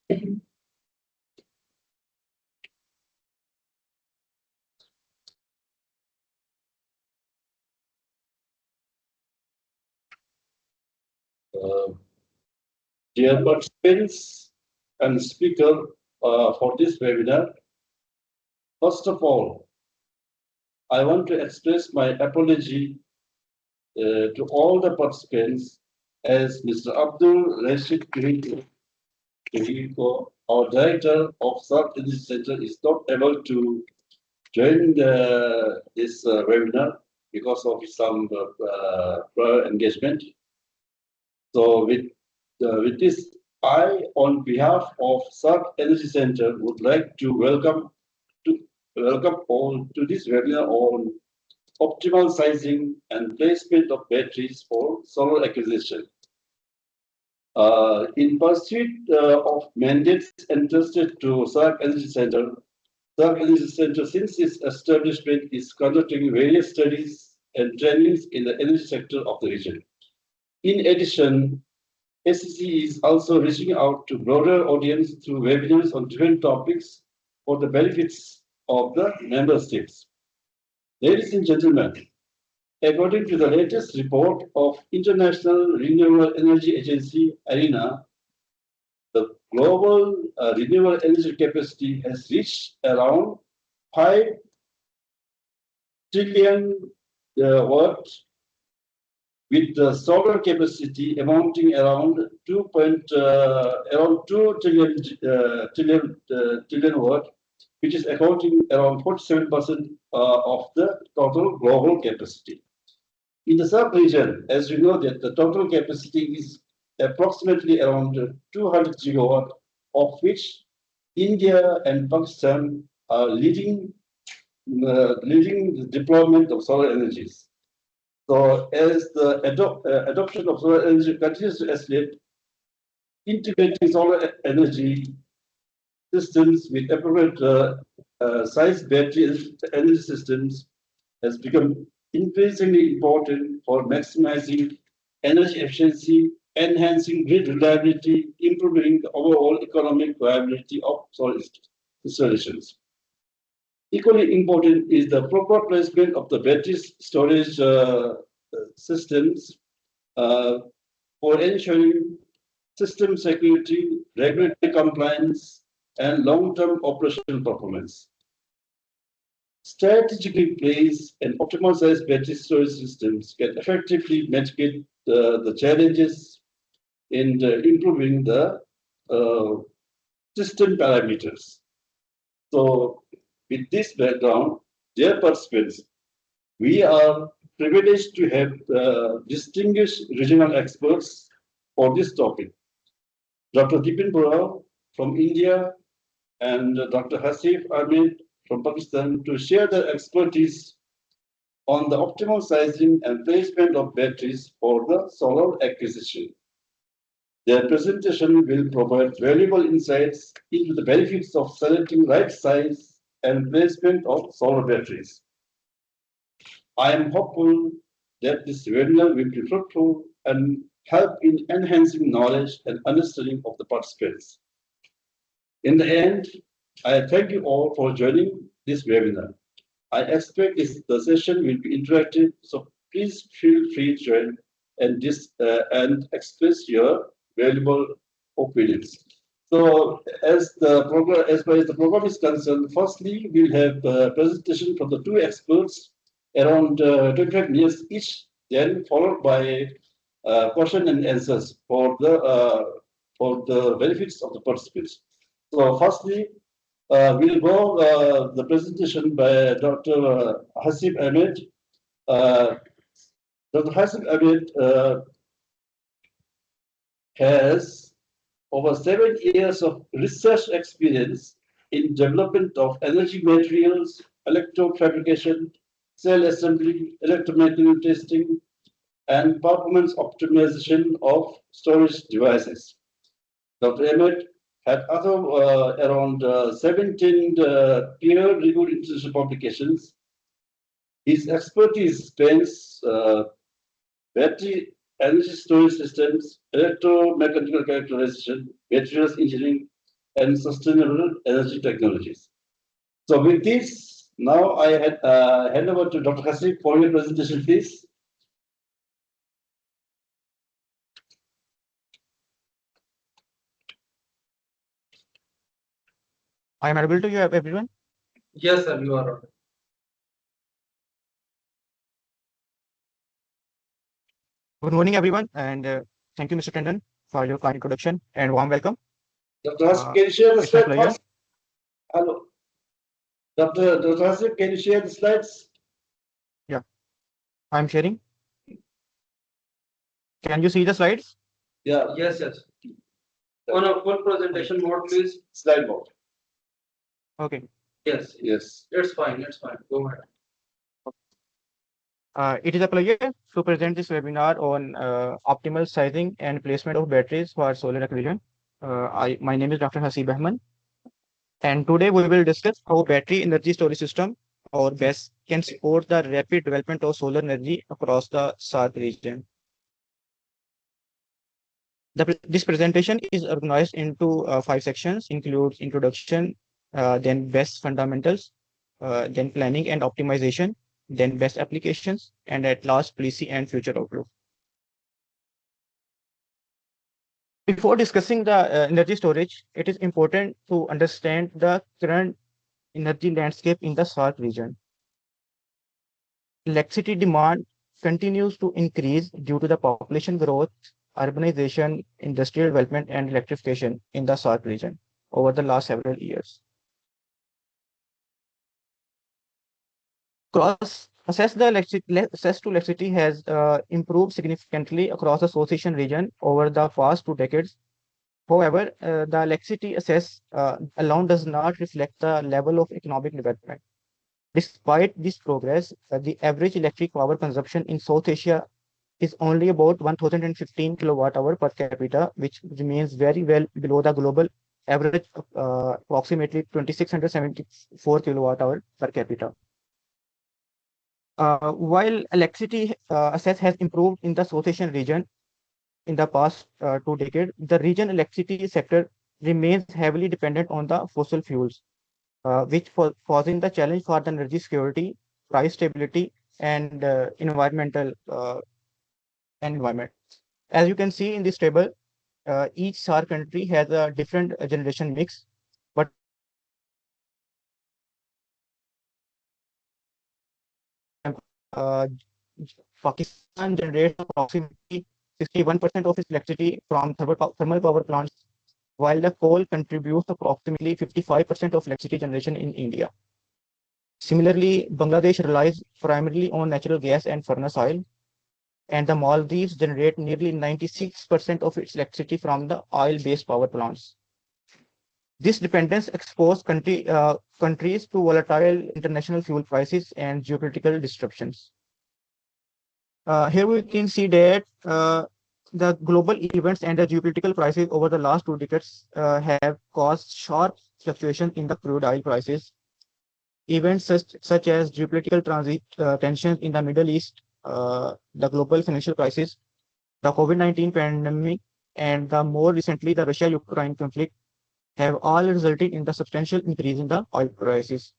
Dear participants and speaker for this webinar, first of all, I want to express my apology to all the participants as Mr. Abdul Rashid Kiriko, our director of SAARC Energy Centre, is not able to join this webinar because of some prior engagement. So with this, I, on behalf of SAARC Energy Centre, would like to welcome all to this webinar on optimal sizing and placement of batteries for solar acquisition. In pursuit of mandates entrusted to SAARC Energy Centre, SAARC Energy Centre, since its establishment, is conducting various studies and trainings in the energy sector of the region. In addition, SEC is also reaching out to broader audience through webinars on different topics for the benefits of the member states. Ladies and gentlemen, according to the latest report of International Renewable Energy Agency, ARENA, the global renewable energy capacity has reached around 5 trillion watt, with the solar capacity amounting around 2 trillion watt, which is accounting around 47% of the total global capacity. In the SAARC region, as you know, that the total capacity is approximately around 200 gigawatt, of which India and Pakistan are leading the deployment of solar energies. So as the adoption of solar energy continues to escalate, integrating solar energy systems with appropriate size battery energy systems has become increasingly important for maximizing energy efficiency, enhancing grid reliability, improving the overall economic viability of solar installations. Equally important is the proper placement of the battery storage systems for ensuring system security, regulatory compliance, and long-term operational performance. Strategically placed and optimal size battery storage systems can effectively mitigate the challenges in improving the system parameters. So, with this background, dear participants, we are privileged to have distinguished regional experts for this topic. Dr. Dipin Bora from India and Dr. Hasif Ahmed from Pakistan to share their expertise on the optimal sizing and placement of batteries for the solar acquisition. Their presentation will provide valuable insights into the benefits of selecting right size and placement of solar batteries. I am hopeful that this webinar will be fruitful and help in enhancing knowledge and understanding of the participants. In the end, I thank you all for joining this webinar. I expect the session will be interactive, so please feel free to join and express your valuable opinions. So, as far as the program is concerned, firstly, we'll have a presentation from the two experts, around 25 minutes each, then followed by question and answers for the benefits of the participants. So, firstly, we'll go the presentation by Dr. Hasif Ahmed. Dr. Hasif Ahmed has over 7 years of research experience in development of energy materials, electrofabrication, cell assembly, electromechanical testing, and performance optimization of storage devices. Dr. Ahmed had other around 17 peer-reviewed international publications. His expertise spans battery energy storage systems, electromechanical characterization, materials engineering, and sustainable energy technologies. So with this, now I hand over to Dr. Hasib for your presentation, please. I am able to hear everyone. Yes, sir, you are right. Good morning, everyone, and thank you, Mr. Tandon, for your kind introduction and warm welcome. Dr. Hasib, can you share the It's my slide pleasure. first? Hello. Dr. Hasib, can you share the slides? Yeah, I'm sharing. Can you see the slides? Yeah. Yes, yes. On a full presentation mode, please. Slide mode. Okay. Yes, Yes. it's fine. It's fine. Go ahead. It is a pleasure to present this webinar on optimal sizing and placement of batteries for solar acquisition. My name is Dr. Hasib Ahmed, and today we will discuss how battery energy storage system or BESS can support the rapid development of solar energy across the SAARC region. This presentation is organized into 5 sections, includes introduction, then BESS fundamentals, then planning and optimization, then BESS applications, and at last policy and future outlook. Before discussing the energy storage, it is important to understand the current energy landscape in the SAARC region. Electricity demand continues to increase due to the population growth, urbanization, industrial development, and electrification in the SAARC region over the last several years. Access to electricity has improved significantly across the South Asian region over the past 2 decades. However, the electricity access alone does not reflect the level of economic development. Despite this progress, the average electric power consumption in South Asia is only about 1015 kilowatt hour per capita, which remains very well below the global average of approximately 2674 kilowatt hour per capita. While electricity access has improved in the South Asian region in the past 2 decades, the region electricity sector remains heavily dependent on the fossil fuels, which posing the challenge for the energy security, price stability, and environmental environment. As you can see in this table, each SAARC country has a different generation mix, but Pakistan generates approximately 61% of its electricity from thermal power plants, while the coal contributes approximately 55% of electricity generation in India. Similarly, Bangladesh relies primarily on natural gas and furnace oil, and the Maldives generate nearly 96% of its electricity from the oil-based power plants. This dependence exposes countries to volatile international fuel prices and geopolitical disruptions. Here we can see that the global events and the geopolitical crises over the last 2 decades have caused sharp fluctuations in the crude oil prices. Events such as geopolitical tensions in the Middle East, the global financial crisis, the COVID-19 pandemic, and more recently the Russia-Ukraine conflict have all resulted in the substantial increase in the oil prices.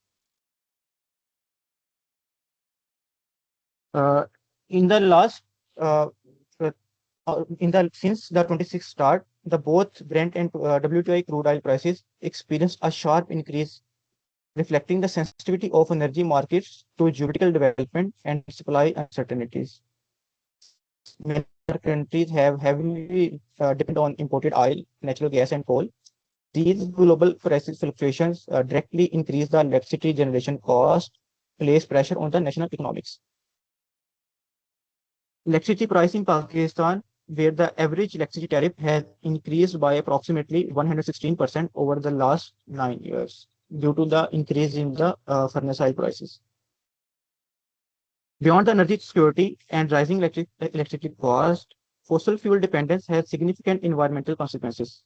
In the last since the 26th start, the both Brent and WTI crude oil prices experienced a sharp increase, reflecting the sensitivity of energy markets to geopolitical development and supply uncertainties. Many countries have heavily depend on imported oil, natural gas, and coal. These global price fluctuations directly increase the electricity generation cost, place pressure on the national economics. Electricity price in Pakistan, where the average electricity tariff has increased by approximately 116% over the last 9 years due to the increase in the furnace oil prices. Beyond the energy security and rising electricity cost, fossil fuel dependence has significant environmental consequences.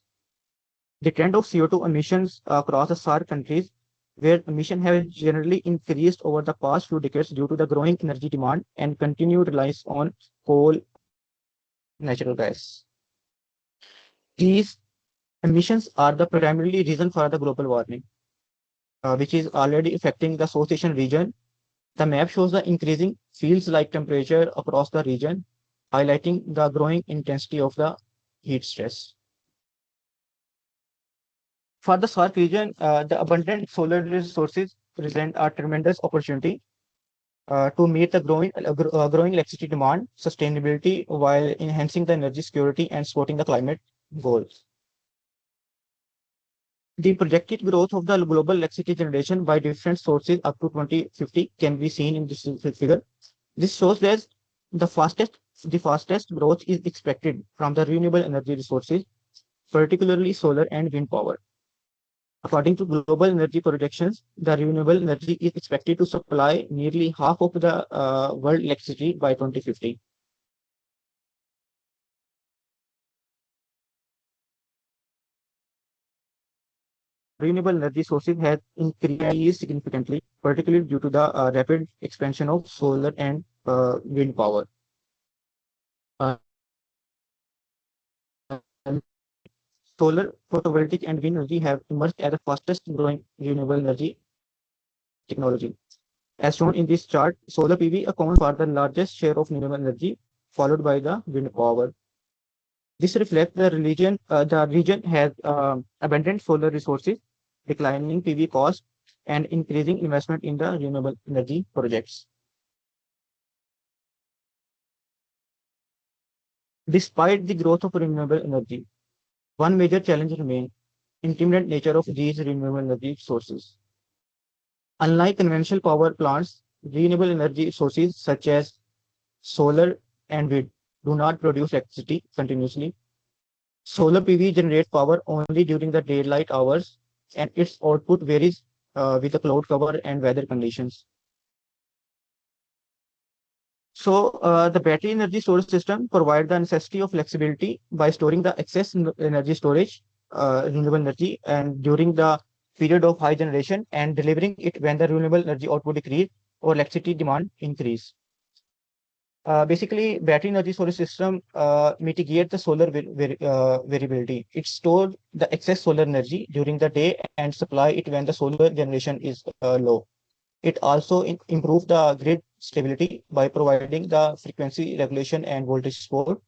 The trend of CO2 emissions across the SAARC countries, where emissions have generally increased over the past few decades due to the growing energy demand and continued reliance on coal, natural gas. These Emissions are the primary reason for the global warming, which is already affecting the South Asian region. The map shows the increasing fields-like temperature across the region, highlighting the growing intensity of the heat stress. For the SAARC region, the abundant solar resources present a tremendous opportunity to meet the growing electricity demand, sustainability, while enhancing the energy security and supporting the climate goals. The projected growth of the global electricity generation by different sources up to 2050 can be seen in this figure. This shows that the fastest growth is expected from the renewable energy resources, particularly solar and wind power. According to global energy projections, the renewable energy is expected to supply nearly half of the world electricity by 2050. Renewable energy sources have increased significantly, particularly due to the rapid expansion of solar and wind power. Solar, photovoltaic, and wind energy have emerged as the fastest growing renewable energy technology. As shown in this chart, solar PV accounts for the largest share of renewable energy, followed by the wind power. This reflects the region has abundant solar resources, declining PV costs, and increasing investment in the renewable energy projects. Despite the growth of renewable energy, one major challenge remains intermittent nature of these renewable energy sources. Unlike conventional power plants, renewable energy sources such as solar and wind do not produce electricity continuously. Solar PV generates power only during the daylight hours, and its output varies with the cloud cover and weather conditions. So the battery energy storage system provides the necessity of flexibility by storing the excess energy storage, renewable energy, and during the period of high generation and delivering it when the renewable energy output decrease or electricity demand increase. Basically, battery energy storage system mitigate the solar variability. It stores the excess solar energy during the day and supply it when the solar generation is low. It also improves the grid stability by providing the frequency regulation and voltage support.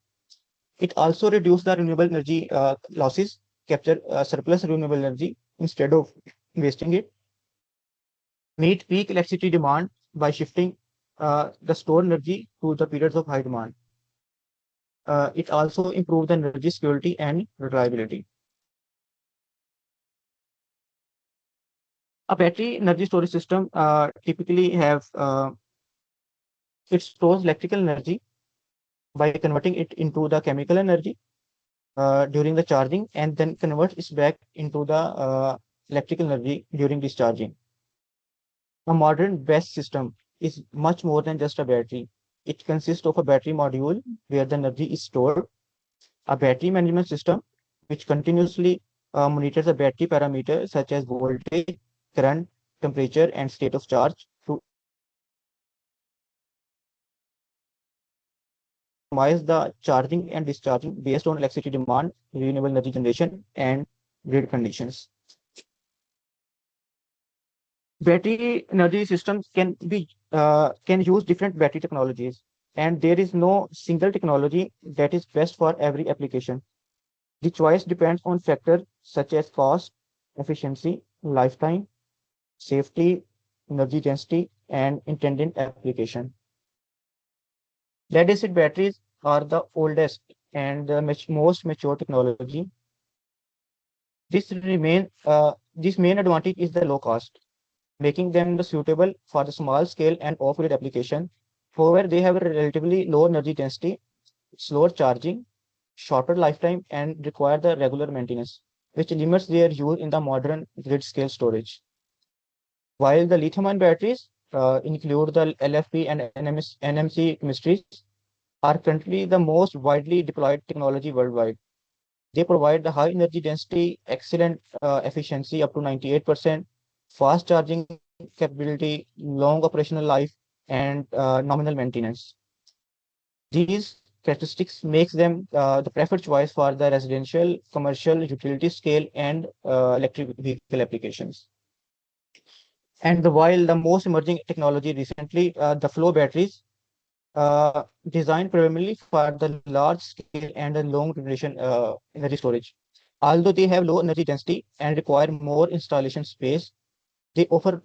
It also reduces the renewable energy losses, capture surplus renewable energy instead of wasting it. Meet peak electricity demand by shifting the stored energy to the periods of high demand. It also improves the energy security and reliability. A battery energy storage system typically it stores electrical energy by converting it into the chemical energy during the charging and then converts it back into the electrical energy during discharging. A modern BESS system is much more than just a battery. It consists of a battery module where the energy is stored, a battery management system which continuously monitors the battery parameters such as voltage, current, temperature, and state of charge to optimize the charging and discharging based on electricity demand, renewable energy generation, and grid conditions. Battery energy systems can use different battery technologies, and there is no single technology that is best for every application. The choice depends on factors such as cost, efficiency, lifetime, safety, energy density, and intended application. Lead-acid batteries are the oldest and the most mature technology. This main advantage is the low cost, making them suitable for the small scale and off-grid application. However, they have a relatively low energy density, slower charging, shorter lifetime, and require the regular maintenance, which limits their use in the modern grid scale storage. While the lithium-ion batteries include the LFP and NMC chemistries, are currently the most widely deployed technology worldwide. They provide the high energy density, excellent efficiency up to 98%, fast charging capability, long operational life, and nominal maintenance. These characteristics makes them the preferred choice for the residential, commercial, utility scale, and electric vehicle applications. And while the most emerging technology recently, the flow batteries, designed primarily for the large scale and the long duration energy storage. Although they have low energy density and require more installation space, they offer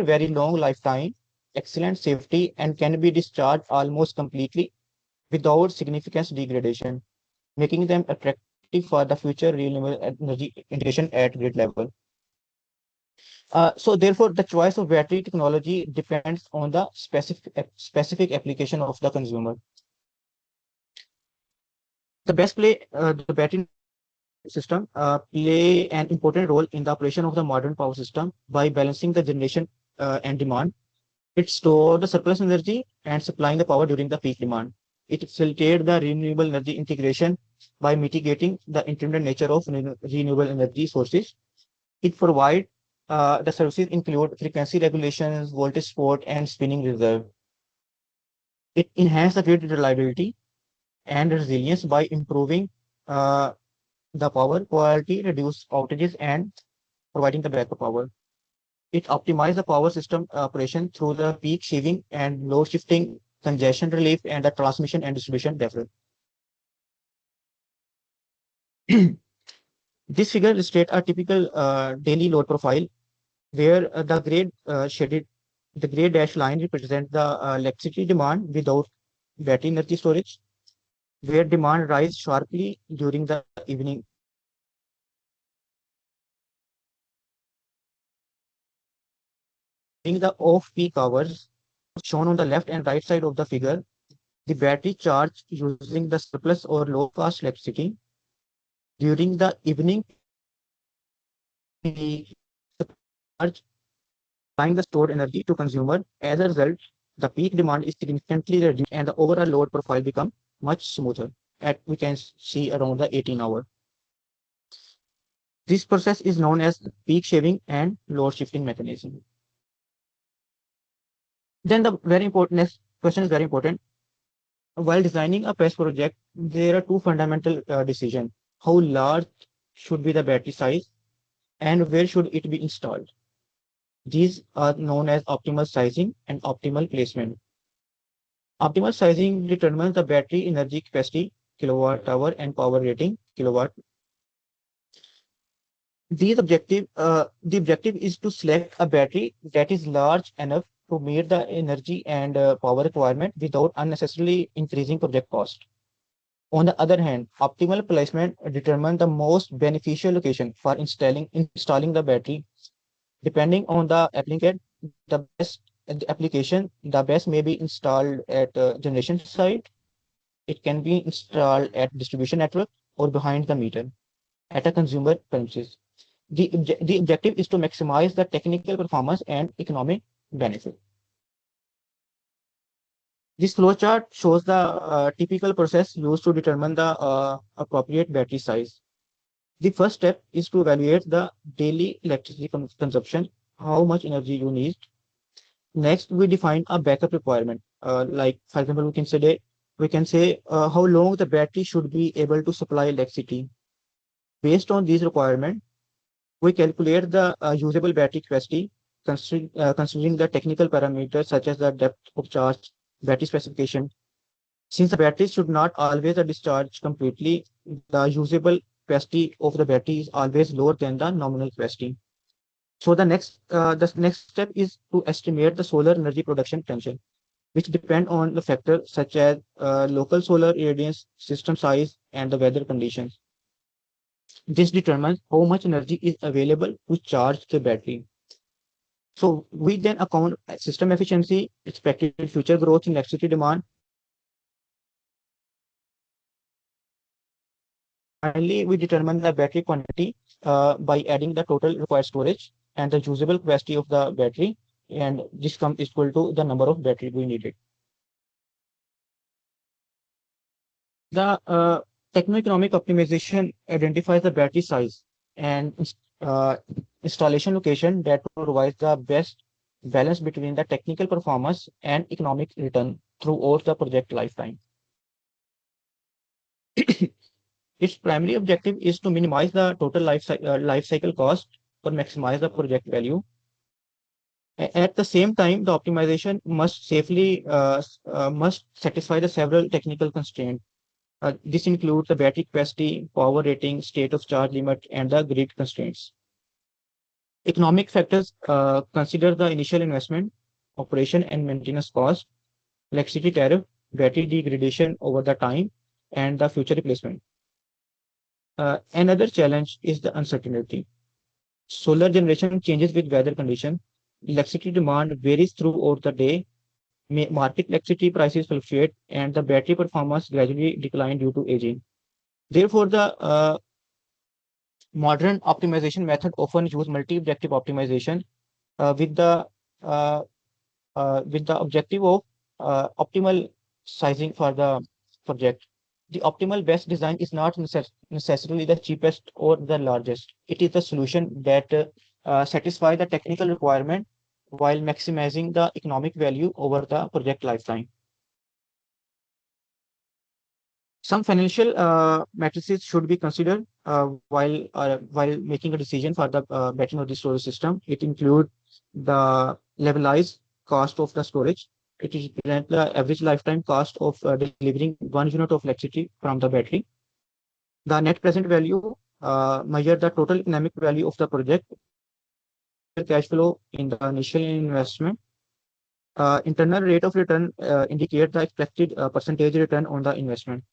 very long lifetime, excellent safety, and can be discharged almost completely without significant degradation, making them attractive for the future renewable energy integration at grid level. So therefore, the choice of battery technology depends on the specific application of the consumer. The battery system play an important role in the operation of the modern power system by balancing the generation and demand. It stores the surplus energy and supplying the power during the peak demand. It facilitates the renewable energy integration by mitigating the intermittent nature of renewable energy sources. It provides the services include frequency regulations, voltage support, and spinning reserve. It enhances the grid reliability and resilience by improving the power quality, reduce outages, and providing the backup power. It optimizes the power system operation through the peak shaving and load shifting, congestion relief, and the transmission and distribution deficit. This figure illustrates a typical daily load profile where the gray dash line represents the electricity demand without battery energy storage, where demand rises sharply during the evening. In the off-peak hours, shown on the left and right side of the figure, the battery charge using the surplus or low-cost electricity. During the evening, the charge supplying the stored energy to consumer. As a result, the peak demand is significantly reduced and the overall load profile becomes much smoother. We can see around the 18-hour. This process is known as peak shaving and load shifting mechanism. Then the next question is very important. While designing a BESS project, there are two fundamental decisions. How large should be the battery size and where should it be installed? These are known as optimal sizing and optimal placement. Optimal sizing determines the battery energy capacity, kilowatt hour, and power rating, kilowatt. The objective is to select a battery that is large enough to meet the energy and power requirement without unnecessarily increasing project cost. On the other hand, optimal placement determines the most beneficial location for installing the battery. Depending on the applicant, the BESS may be installed at generation site. It can be installed at distribution network or behind the meter at a consumer premises. The objective is to maximize the technical performance and economic benefit. This flowchart shows the typical process used to determine the appropriate battery size. The first step is to evaluate the daily electricity consumption, how much energy you need. Next, we define a backup requirement. Like, for example, we can say how long the battery should be able to supply electricity. Based on these requirements, we calculate the usable battery capacity, considering the technical parameters such as the depth of charge, battery specification. Since the battery should not always discharge completely, the usable capacity of the battery is always lower than the nominal capacity. So the next step is to estimate the solar energy production potential, which depend on the factors such as local solar irradiance, system size, and the weather conditions. This determines how much energy is available to charge the battery. So we then account system efficiency, expected future growth in electricity demand. Finally, we determine the battery quantity by adding the total required storage and the usable capacity of the battery, and this comes equal to the number of battery we needed. The techno-economic optimization identifies the battery size and installation location that provides the best balance between the technical performance and economic return throughout the project lifetime. Its primary objective is to minimize the total life cycle cost or maximize the project value. At the same time, the optimization must must satisfy the several technical constraints. This includes the battery capacity, power rating, state of charge limit, and the grid constraints. Economic factors consider the initial investment, operation and maintenance cost, electricity tariff, battery degradation over the time, and the future replacement. Another challenge is the uncertainty. Solar generation changes with weather condition. Electricity demand varies throughout the day. Market electricity prices fluctuate, and the battery performance gradually decline due to aging. Therefore, the modern optimization method often use multi-objective optimization with the objective of optimal sizing for the project. The optimal BESS design is not necessarily the cheapest or the largest. It is the solution that satisfy the technical requirement while maximizing the economic value over the project lifetime. Some financial matrices should be considered while making a decision for the battery energy storage system. It includes the levelized cost of the storage. It is represent the average lifetime cost of delivering 1 unit of electricity from the battery. The net present value measure the total economic value of the project, cash flow in the initial investment. Internal rate of return indicate the expected percentage return on the investment.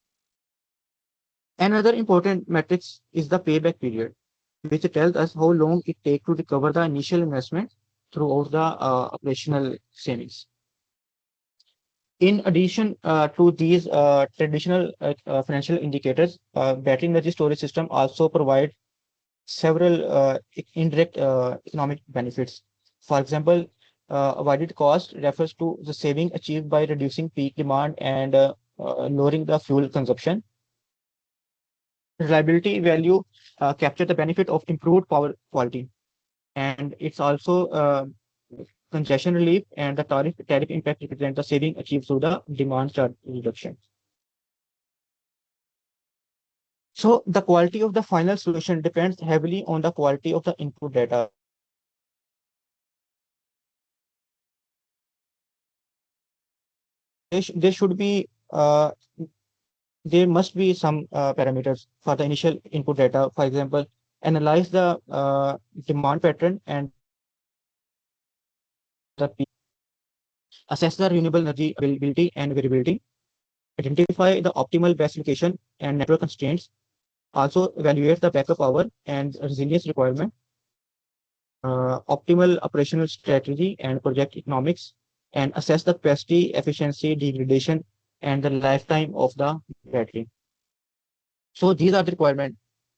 Another important metric is the payback period, which tells us how long it takes to recover the initial investment throughout the operational savings. In addition to these traditional financial indicators, battery energy storage system also provide several indirect economic benefits. For example, avoided cost refers to the saving achieved by reducing peak demand and lowering the fuel consumption. Reliability value capture the benefit of improved power quality, and it's also congestion relief, and the tariff impact represent the saving achieved through the demand charge reduction. So the quality of the final solution depends heavily on the quality of the input data. There should be there must be some parameters for the initial input data. For example, analyze the demand pattern and assess the renewable energy availability and variability, identify the optimal BESS location and network constraints, also evaluate the backup power and resilience requirement, optimal operational strategy and project economics, and assess the capacity, efficiency, degradation, and the lifetime of the battery. So these are the requirements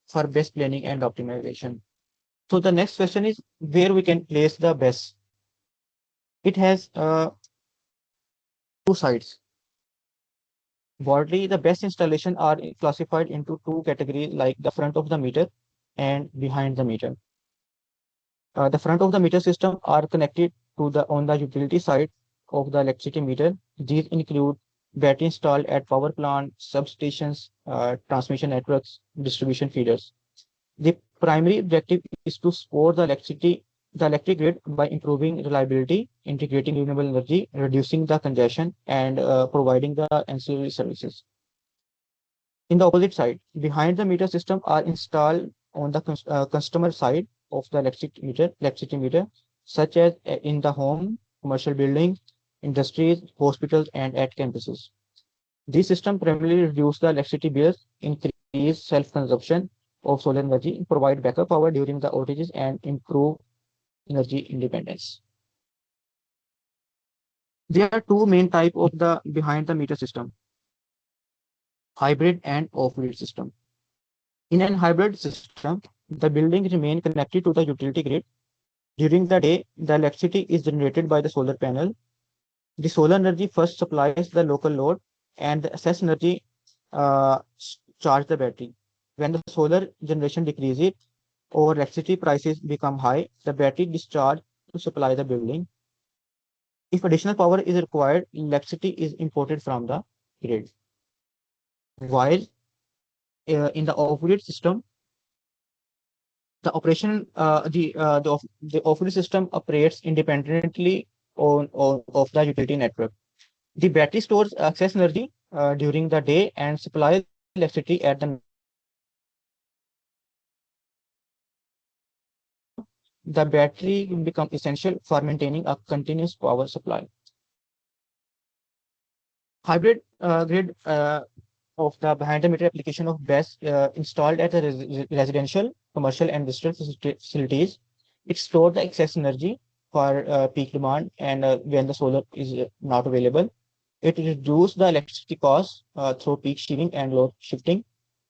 for BESS planning and optimization. So the next question is where we can place the BESS. It has two sides. Broadly, the BESS installation are classified into two categories, like the front of the meter and behind the meter. The front of the meter system are connected to the on the utility side of the electricity meter. These include battery installed at power plant, substations, transmission networks, distribution feeders. The primary objective is to support the electric grid by improving reliability, integrating renewable energy, reducing the congestion, and providing the ancillary services. In the opposite side, behind the meter system are installed on the customer side of the electricity meter, such as in the home, commercial buildings, industries, hospitals, and at campuses. These systems primarily reduce the electricity bills, increase self-consumption of solar energy, provide backup power during the outages, and improve energy independence. There are two main types of the behind the meter system: hybrid and off-grid system. In an hybrid system, the building remain connected to the utility grid. During the day, the electricity is generated by the solar panel. The solar energy first supplies the local load, and the excess energy charge the battery. When the solar generation decreases or electricity prices become high, the battery discharge to supply the building. If additional power is required, electricity is imported from the grid. While in the off-grid system, the operation the off-grid system operates independently of the utility network. The battery stores excess energy during the day and supplies electricity at the the battery will become essential for maintaining a continuous power supply. Hybrid grid of the behind the meter application of BESS installed at the residential, commercial, and industrial facilities. It stores the excess energy for peak demand and when the solar is not available. It reduces the electricity costs through peak shearing and load shifting.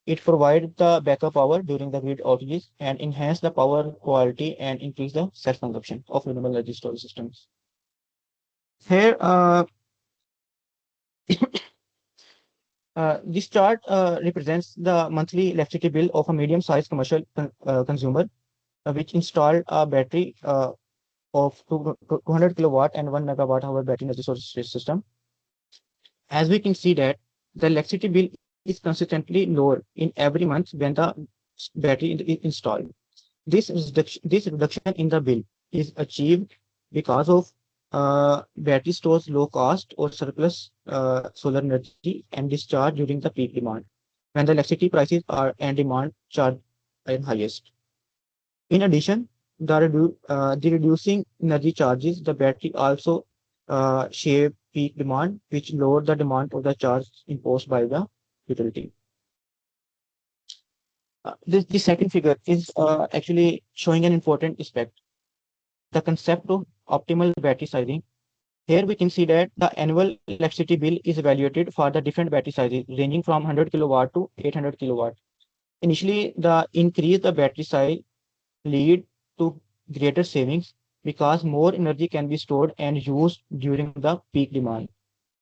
It provides the backup power during the grid outages and enhance the power quality and increase the self-consumption of renewable energy storage systems. Here, this chart represents the monthly electricity bill of a medium-sized commercial consumer, which installed a battery of 200 kilowatt and 1 megawatt hour battery energy storage system. As we can see that the electricity bill is consistently lower in every month when the battery is installed. This reduction in the bill is achieved because of battery stores low cost or surplus solar energy and discharge during the peak demand when the electricity prices are and demand charge are highest. In addition, the reducing energy charges, the battery also shape peak demand, which lower the demand of the charge imposed by the utility. The second figure is actually showing an important aspect, the concept of optimal battery sizing. Here we can see that the annual electricity bill is evaluated for the different battery sizes ranging from 100 kilowatt to 800 kilowatt. Initially, the increase the battery size lead to greater savings because more energy can be stored and used during the peak demand.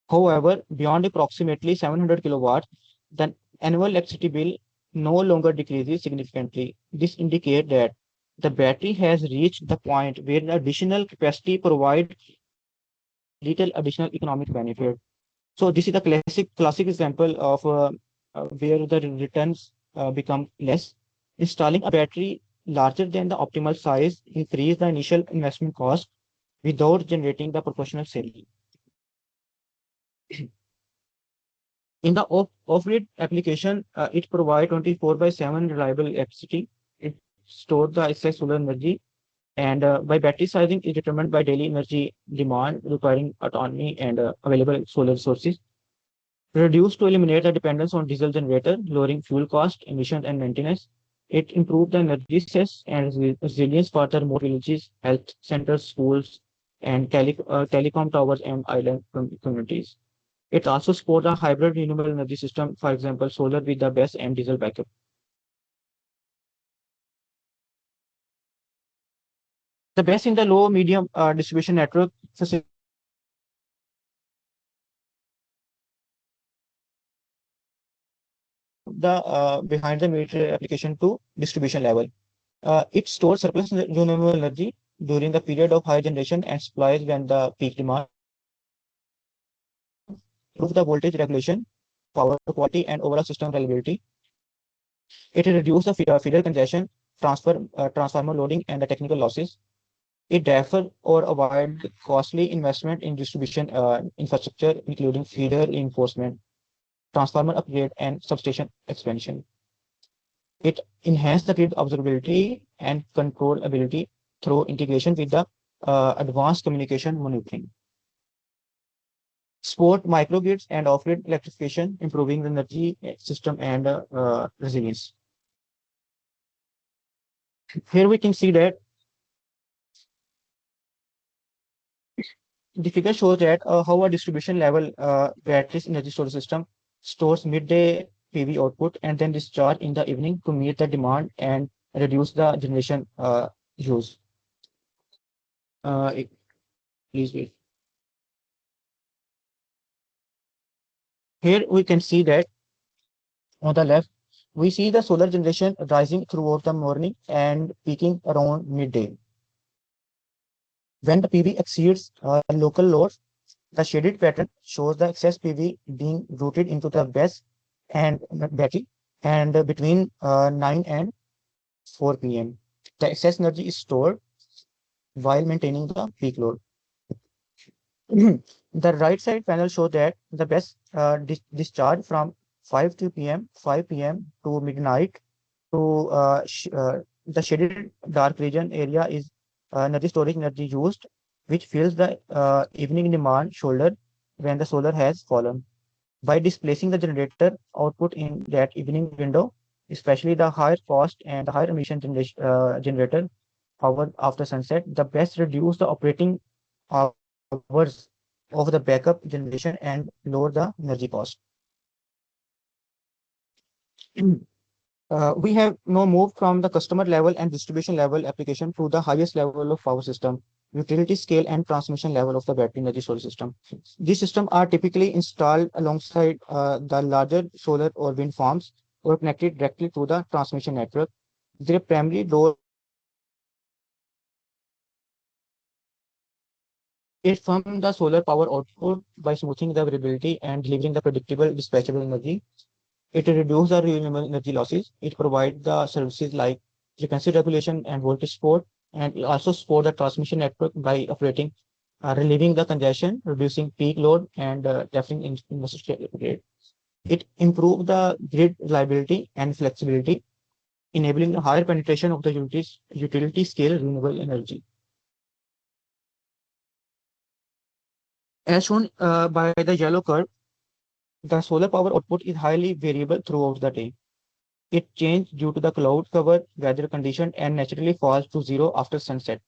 However, beyond approximately 700 kilowatts, the annual electricity bill no longer decreases significantly. This indicates that the battery has reached the point where the additional capacity provides little additional economic benefit. So this is the classic example of where the returns become less. Installing a battery larger than the optimal size increase the initial investment cost without generating the proportional saving. In the off-grid application, it provides 24/7 reliable electricity. It stores the excess solar energy, and by battery sizing is determined by daily energy demand requiring autonomy and available solar sources. Reduced to eliminate the dependence on diesel generator, lowering fuel cost, emissions, and maintenance. It improved the energy access and resilience for the remote villages, health centers, schools, and telecom towers and island communities. It also supports a hybrid renewable energy system, for example, solar with the BESS and diesel backup. The BESS in the low medium distribution network facility the behind the meter application to distribution level. It stores surplus renewable energy during the period of high generation and supplies when the peak demand. Improve the voltage regulation, power quality, and overall system reliability. It reduces the feeder congestion, transformer loading, and the technical losses. It defer or avoid costly investment in distribution infrastructure, including feeder reinforcement, transformer upgrade, and substation expansion. It enhances the grid observability and control ability through integration with the advanced communication monitoring. Support microgrids and off-grid electrification, improving the energy system and resilience. Here we can see that the figure shows that how a distribution level batteries energy storage system stores midday PV output and then discharge in the evening to meet the demand and reduce the generation use. Please wait. Here we can see that on the left, we see the solar generation rising throughout the morning and peaking around midday. When the PV exceeds local loads, the shaded pattern shows the excess PV being routed into the BESS and battery and between 9 and 4 p.m. The excess energy is stored while maintaining the peak load. The right side panel shows that the best discharge from 5 p.m. to midnight to the shaded dark region area is energy storage energy used, which fills the evening demand shoulder when the solar has fallen. By displacing the generator output in that evening window, especially the higher cost and the higher emission generator power after sunset, the best reduce the operating hours of the backup generation and lower the energy cost. We have now moved from the customer level and distribution level application to the highest level of power system, utility scale and transmission level of the battery energy storage system. These systems are typically installed alongside the larger solar or wind farms or connected directly to the transmission network. Their primary role is from the solar power output by smoothing the variability and delivering the predictable dispatchable energy. It reduces the renewable energy losses. It provides the services like frequency regulation and voltage support, and it also support the transmission network by operating, relieving the congestion, reducing peak load, and deferring in the grid. It improves the grid reliability and flexibility, enabling a higher penetration of the utility scale renewable energy. As shown by the yellow curve, the solar power output is highly variable throughout the day. It changes due to the cloud cover, weather condition, and naturally falls to zero after sunset.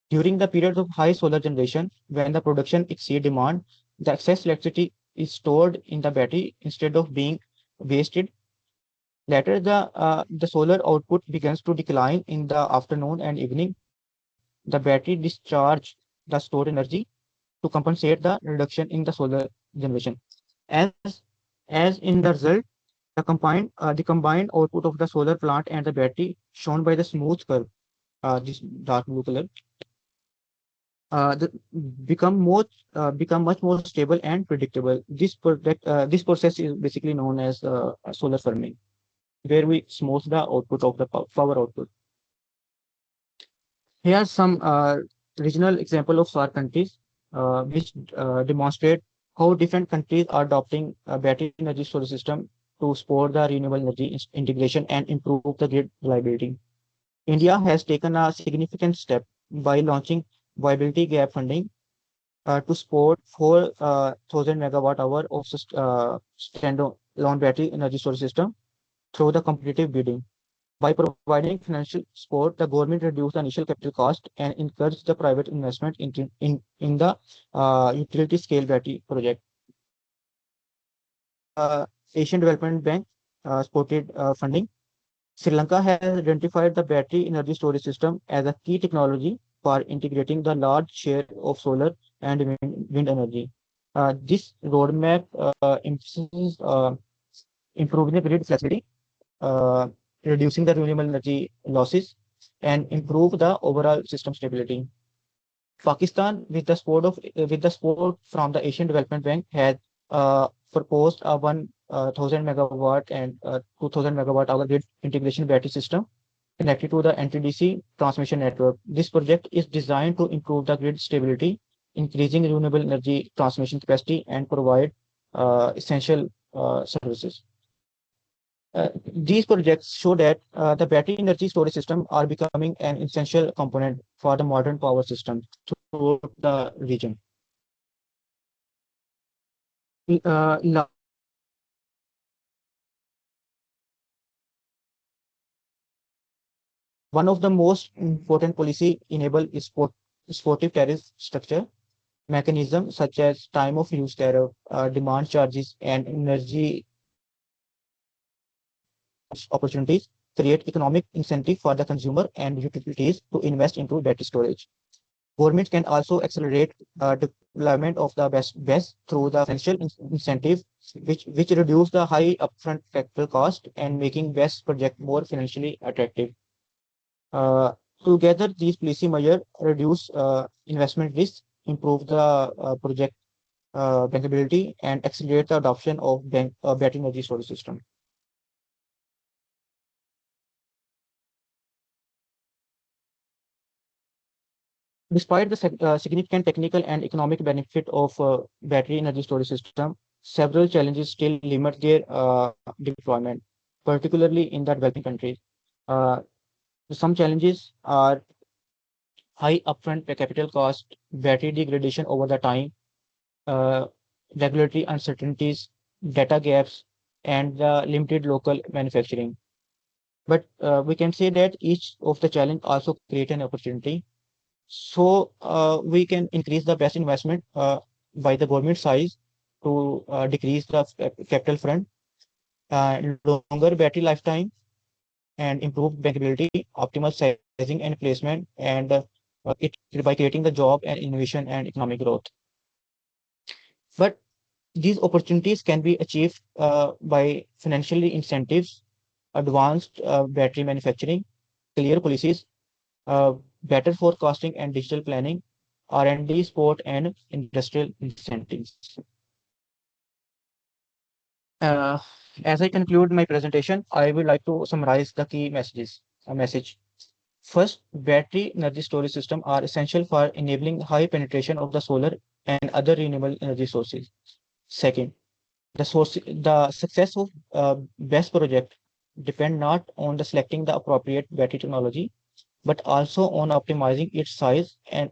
During the periods of high solar generation, when the production exceeds demand, the excess electricity is stored in the battery instead of being wasted. Later, the solar output begins to decline in the afternoon and evening. The battery discharge the stored energy to compensate the reduction in the solar generation. As, as in the result, the combined output of the solar plant and the battery, shown by the smooth curve, this dark blue color, the, become much more stable and predictable. This process is basically known as solar firming, where we smooth the output of the power output. Here are some regional example of SAARC countries, which demonstrate how different countries are adopting a battery energy storage system to support the renewable energy integration and improve the grid reliability. India has taken a significant step by launching viability gap funding to support 4,000 megawatt hour of standalone battery energy storage system through the competitive bidding. By providing financial support, the government reduced the initial capital cost and encouraged the private investment in the utility scale battery project. Asian Development Bank supported funding. Sri Lanka has identified the battery energy storage system as a key technology for integrating the large share of solar and wind energy. This roadmap emphasizes improving the grid flexibility, uh, reducing the renewable energy losses, and improve the overall system stability. Pakistan, with the support from the Asian Development Bank, has proposed a 1,000 megawatt and 2,000 megawatt hour grid integration battery system connected to the NTDC transmission network. This project is designed to improve the grid stability, increasing renewable energy transmission capacity, and provide essential services. These projects show that the battery energy storage system are becoming an essential component for the modern power system throughout the region. Uh, One of the most important policy enable is supportive tariff structure mechanism such as time of use tariff, demand charges, and energy opportunities create economic incentive for the consumer and utilities to invest into battery storage. Government can also accelerate deployment of the BESS through the financial incentive, which reduce the high upfront capital cost and making BESS project more financially attractive. Uh, Together, these policy measures reduce investment risk, improve the project bankability, and accelerate the adoption of battery energy storage system. Despite the significant technical and economic benefit of battery energy storage system, several challenges still limit their deployment, particularly in the developing countries. Uh, some challenges are high upfront capital cost, battery degradation over the time, uh, regulatory uncertainties, data gaps, and limited local manufacturing. But we can say that each of the challenge also create an opportunity. So we can increase the best investment by the government size to decrease the capital front, longer battery lifetime, and improve bankability, optimal sizing and placement, and it by creating the job and innovation and economic growth. But these opportunities can be achieved by financially incentives, advanced battery manufacturing, clear policies, uh, better forecasting and digital planning, R&D support, and industrial incentives. Uh, as I conclude my presentation, I would like to summarize the key messages. A message. First, battery energy storage systems are essential for enabling high penetration of the solar and other renewable energy sources. Second, the success of BESS project depend not on the selecting the appropriate battery technology, but also on optimizing its size and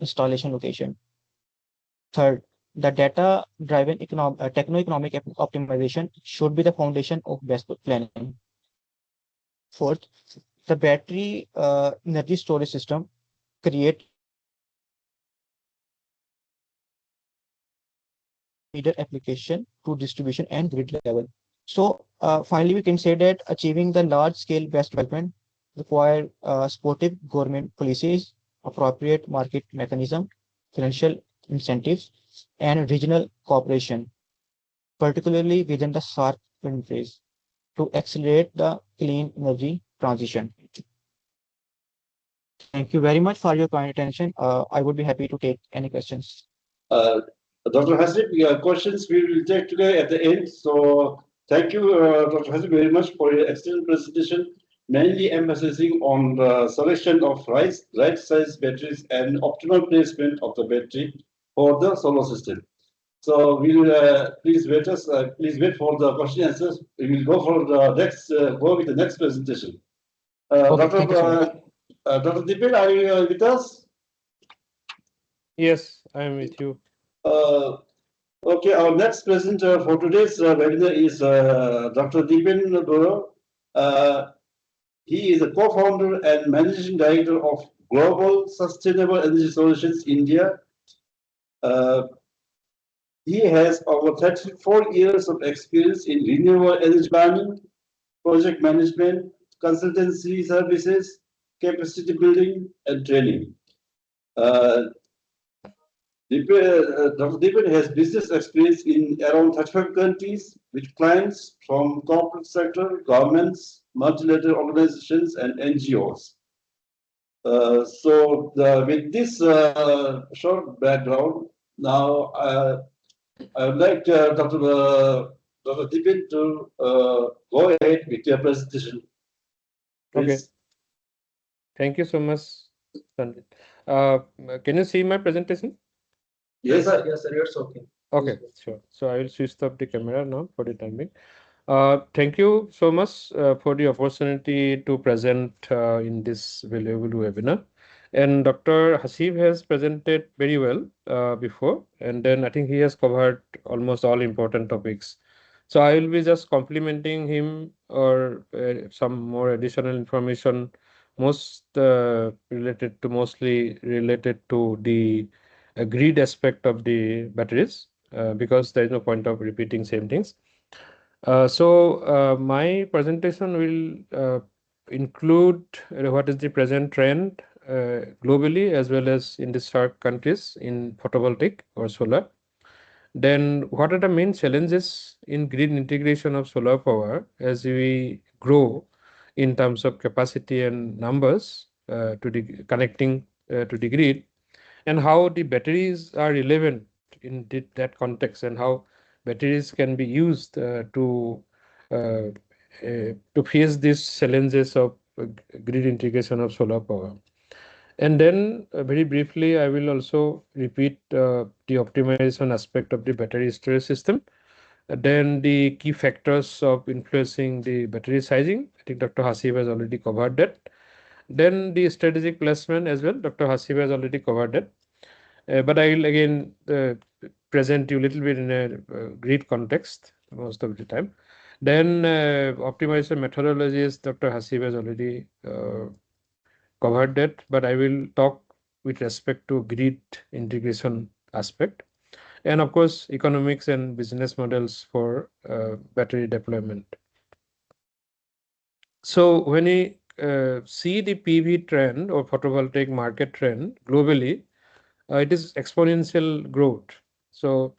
installation location. Third, the data-driven techno-economic optimization should be the foundation of BESS planning. Fourth, the battery energy storage system create feeder application to distribution and grid level. So finally, we can say that achieving the large-scale BESS development require supportive government policies, appropriate market mechanism, financial incentives, and regional cooperation, particularly within the SAARC countries, to accelerate the clean energy transition. Thank you very much for your kind attention. I would be happy to take any questions. Dr. Hasib, your questions we will take today at the end. So thank you, Dr. Hasib, very much for your excellent presentation, mainly emphasizing on the selection of right size batteries and optimal placement of the battery for the solar system. So we'll please wait for the question answers. We will go for the next go with the next presentation. Okay, Dr. thank you so much. Dr. Dipil, are you with us? Yes, I am with you. Okay, our next presenter for today's webinar is Dr. Deepen Boro. He is a co-founder and managing director of Global Sustainable Energy Solutions India. He has over 34 years of experience in renewable energy planning, project management, consultancy services, capacity building, and training. Dr. Deepan has business experience in around 35 countries with clients from corporate sector, governments, multilateral organizations, and NGOs. With this short background, now I would like Dr. Deepan to go ahead with your presentation. Please. Okay. Thank you so much, Sanjit. Can you see my presentation? Yes, sir. Yes, sir. It's okay. Okay, sure. So I will switch off the camera now for the time being. Thank you so much for the opportunity to present in this valuable webinar. And Dr. Hasib has presented very well before, and then I think he has covered almost all important topics. So I will be just complimenting him or some more additional information, mostly related to the grid aspect of the batteries, because there is no point of repeating same things. My presentation will include what is the present trend globally as well as in the SAARC countries in photovoltaic or solar. Then what are the main challenges in grid integration of solar power as we grow in terms of capacity and numbers to the connecting to the grid, and how the batteries are relevant in that context, and how batteries can be used to face these challenges of grid integration of solar power. And then very briefly, I will also repeat the optimization aspect of the battery storage system. Then the key factors of influencing the battery sizing. I think Dr. Hasib has already covered that. Then the strategic placement as well. Dr. Hasib has already covered that. But I will again present you a little bit in a grid context most of the time. Then optimization methodologies, Dr. Hasib has already covered that, but I will talk with respect to grid integration aspect. And of course, economics and business models for battery deployment. So when we see the PV trend or photovoltaic market trend globally, it is exponential growth. So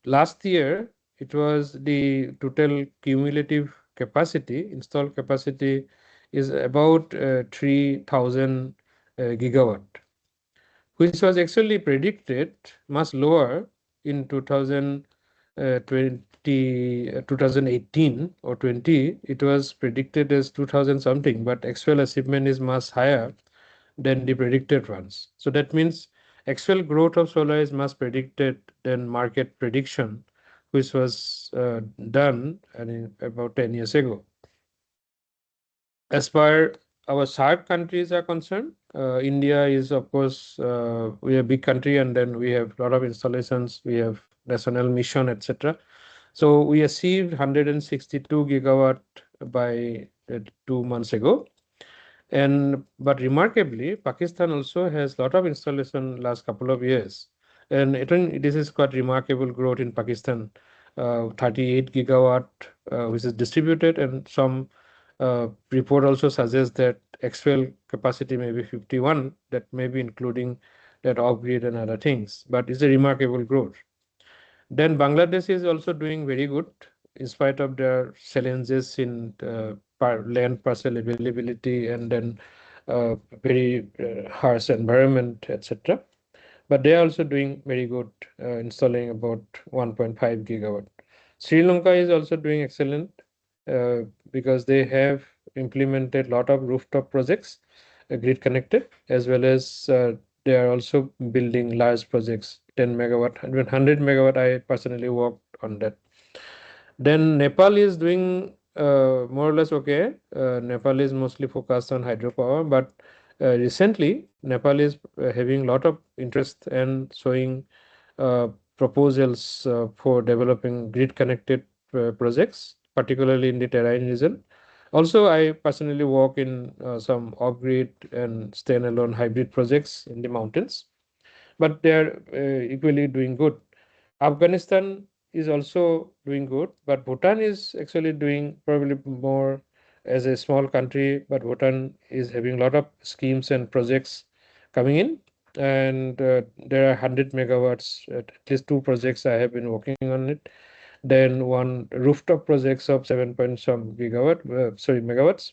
last year, it was the total cumulative capacity, installed capacity is about 3,000 gigawatt, which was actually predicted much lower in 2018 or 20. It was predicted as 2000 something, but actual achievement is much higher than the predicted ones. So that means actual growth of solar is much predicted than market prediction, which was done about 10 years ago. As far our SAARC countries are concerned, India is, of course, we are a big country, and then we have a lot of installations, we have national mission, etc. So we achieved 162 gigawatt by 2 months ago. But remarkably, Pakistan also has a lot of installation last couple of years. And this is quite remarkable growth in Pakistan, 38 gigawatt, which is distributed, and some report also suggests that actual capacity may be 51, that may be including that off-grid and other things, but it's a remarkable growth. Then Bangladesh is also doing very good in spite of their challenges in land parcel availability and then very harsh environment, etc. But they are also doing very good, installing about 1.5 gigawatt. Sri Lanka is also doing excellent because they have implemented a lot of rooftop projects, grid connected, as well as they are also building large projects, 10 megawatt, 100 megawatt. I personally worked on that. Then Nepal is doing more or less okay. Nepal is mostly focused on hydropower, but recently Nepal is having a lot of interest and showing proposals for developing grid connected projects, particularly in the terrain region. Also, I personally work in some off-grid and standalone hybrid projects in the mountains, but they are equally doing good. Afghanistan is also doing good, but Bhutan is actually doing probably more as a small country, but Bhutan is having a lot of schemes and projects coming in, and there are 100 megawatts, at least 2 projects I have been working on it. Then one rooftop projects of 7 point some megawatts.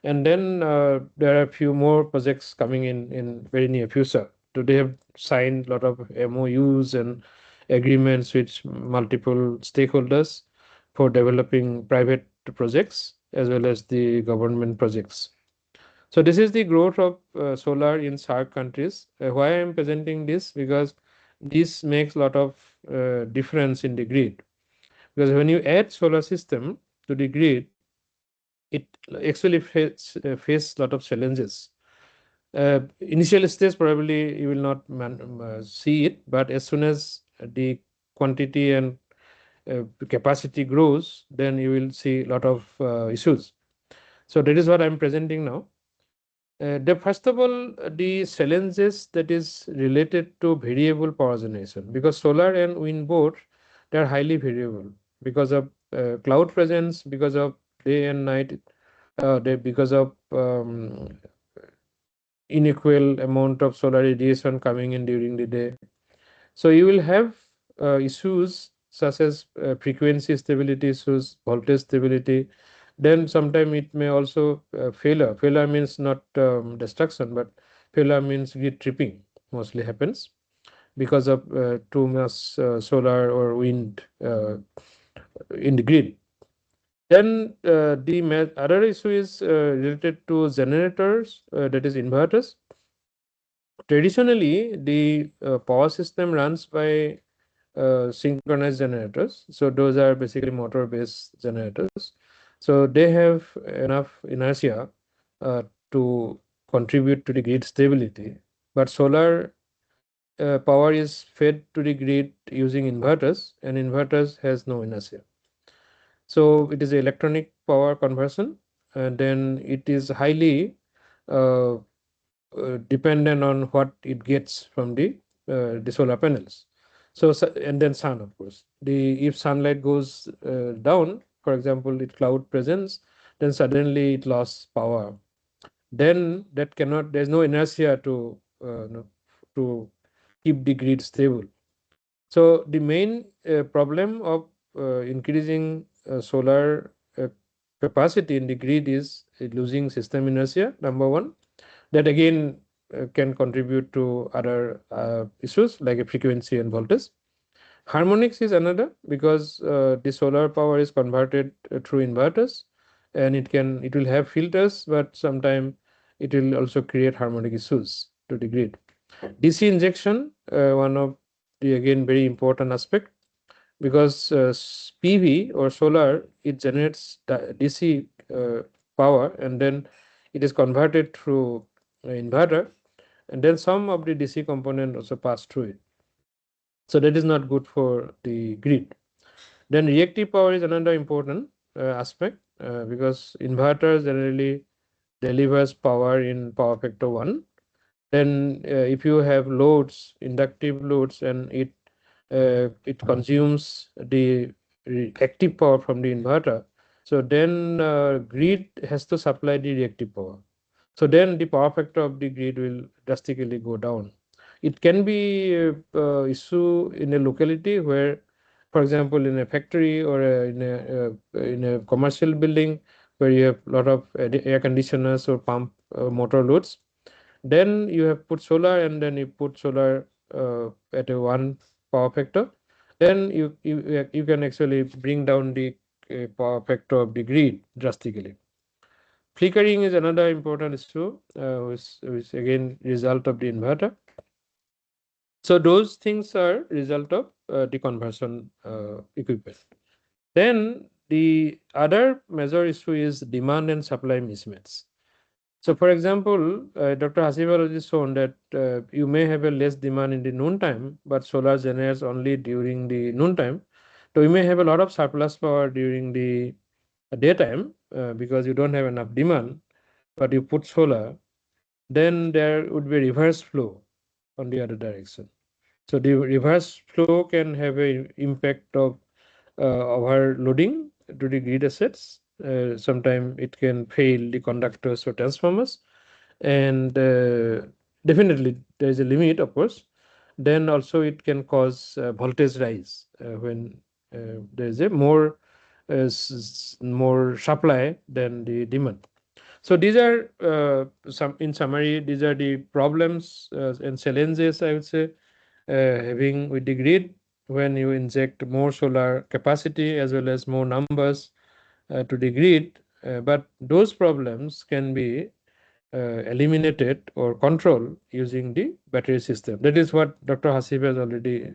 And then there are a few more projects coming in very near future. So they have signed a lot of MOUs and agreements with multiple stakeholders for developing private projects as well as the government projects. So this is the growth of solar in SAARC countries. Why I am presenting this? Because this makes a lot of difference in the grid. Because when you add solar system to the grid, it actually face a lot of challenges. Initial stage, probably you will not see it, but as soon as the quantity and capacity grows, then you will see a lot of issues. So that is what I'm presenting now. First of all, the challenges that is related to variable power generation, because solar and wind both, they are highly variable because of cloud presence, because of day and night, because of unequal amount of solar radiation coming in during the day. So you will have issues such as frequency stability issues, voltage stability. Then sometime it may also failure. Failure means not destruction, but failure means grid tripping mostly happens because of too much solar or wind in the grid. Then the other issue is related to generators, that is inverters. traditionally, the power system runs by synchronous generators. So those are basically motor-based generators. So they have enough inertia to contribute to the grid stability. But solar power is fed to the grid using inverters, and inverters has no inertia. So it is electronic power conversion, and then it is highly uh, dependent on what it gets from the solar panels. So and then sun, of course. If sunlight goes down, for example, if cloud presence, then suddenly it lost power. Then that cannot. There's no inertia to keep the grid stable. So the main problem of increasing solar capacity in the grid is losing system inertia, number one. That again can contribute to other issues like a frequency and voltage. Harmonics is another, because the solar power is converted through inverters, and it will have filters, but sometimes it will also create harmonic issues to the grid. DC injection, one of the again very important aspect, because PV or solar, it generates DC power, and then it is converted through inverter, and then some of the DC component also pass through it. So that is not good for the grid. Then reactive power is another important aspect, because inverters generally delivers power in power factor 1. Then if you have loads, inductive loads, and it consumes the active power from the inverter, so then grid has to supply the reactive power. So then the power factor of the grid will drastically go down. It can be issue in a locality where, for example, in a factory or in a commercial building where you have a lot of air conditioners or pump motor loads. Then you have put solar, and then you put solar at a 1 power factor. Then you can actually bring down the power factor of the grid drastically. Flickering is another important issue, which again result of the inverter. So those things are result of the conversion equipment. Then the other major issue is demand and supply mismatch. So for example, Dr. Hasiba has shown that you may have a less demand in the noontime, but solar generates only during the noontime. So you may have a lot of surplus power during the daytime because you don't have enough demand, but you put solar, then there would be reverse flow on the other direction. So the reverse flow can have an impact of overloading to the grid assets. Sometimes it can fail the conductors or transformers, and definitely there is a limit, of course. Then also it can cause voltage rise when there is a more supply than the demand. So these are in summary, these are the problems and challenges, I would say, having with the grid when you inject more solar capacity as well as more numbers to the grid. But those problems can be eliminated or controlled using the battery system. That is what Dr. Hasib has already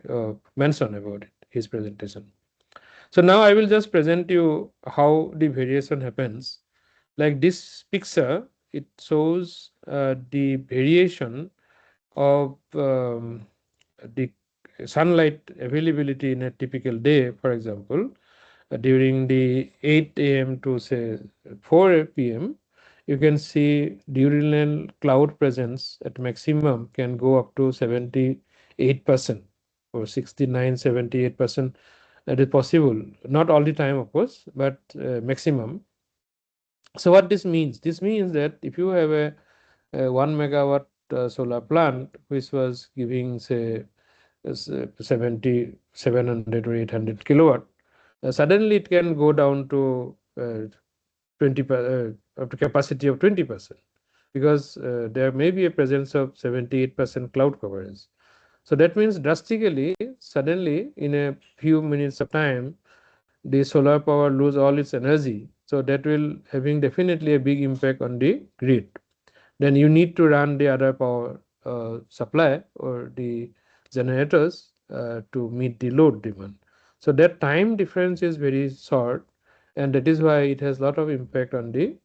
mentioned about it, his presentation. So now I will just present you how the variation happens. Like this picture, it shows the variation of the sunlight availability in a typical day. For example, during the 8 a.m. to say 4 p.m., you can see diurnal cloud presence at maximum can go up to 78% or 69, 78%. That is possible. Not all the time, of course, but maximum. So what this means? This means that if you have a 1 megawatt solar plant, which was giving, say, 700 or 800 kilowatt, suddenly it can go down to 20 up to capacity of 20%, because there may be a presence of 78% cloud coverage. So that means drastically, suddenly in a few minutes of time, the solar power lose all its energy. So that will having definitely a big impact on the grid. Then you need to run the other power supply or the generators to meet the load demand. So that time difference is very short, and that is why it has a lot of impact on the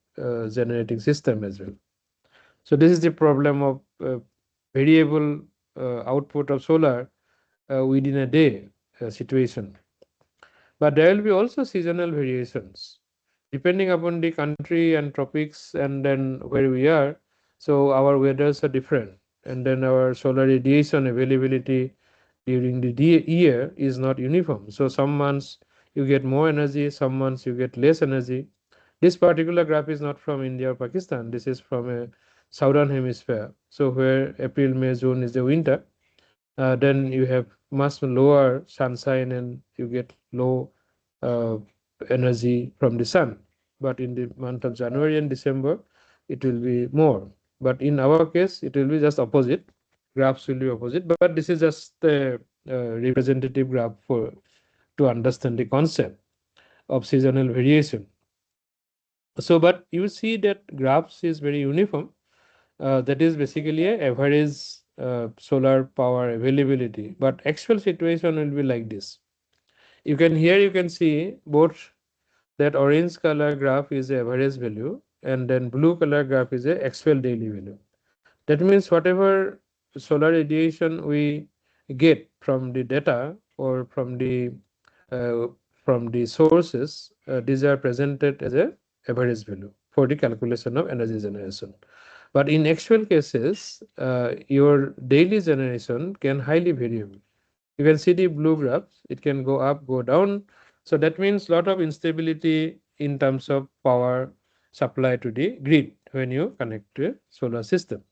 generating system as well. So this is the problem of variable output of solar within a day situation. But there will be also seasonal variations depending upon the country and tropics and then where we are. So our weathers are different, and then our solar radiation availability during the year is not uniform. So some months you get more energy, some months you get less energy. This particular graph is not from India or Pakistan. This is from a southern hemisphere. So where April, May, June is the winter, then you have much lower sunshine and you get low uh, energy from the sun. But in the month of January and December, it will be more. But in our case, it will be just opposite. Graphs will be opposite. But this is just a representative graph for to understand the concept of seasonal variation. So, but you see that graphs is very uniform. That is basically a average solar power availability. But actual situation will be like this. You can see both that orange color graph is the average value, and then blue color graph is the actual daily value. That means whatever solar radiation we get from the data or uh, from the sources, these are presented as a average value for the calculation of energy generation. But in actual cases, your daily generation can highly variable. You can see the blue graphs, it can go up, go down. So that means lot of instability in terms of power supply to the grid when you connect to a solar system.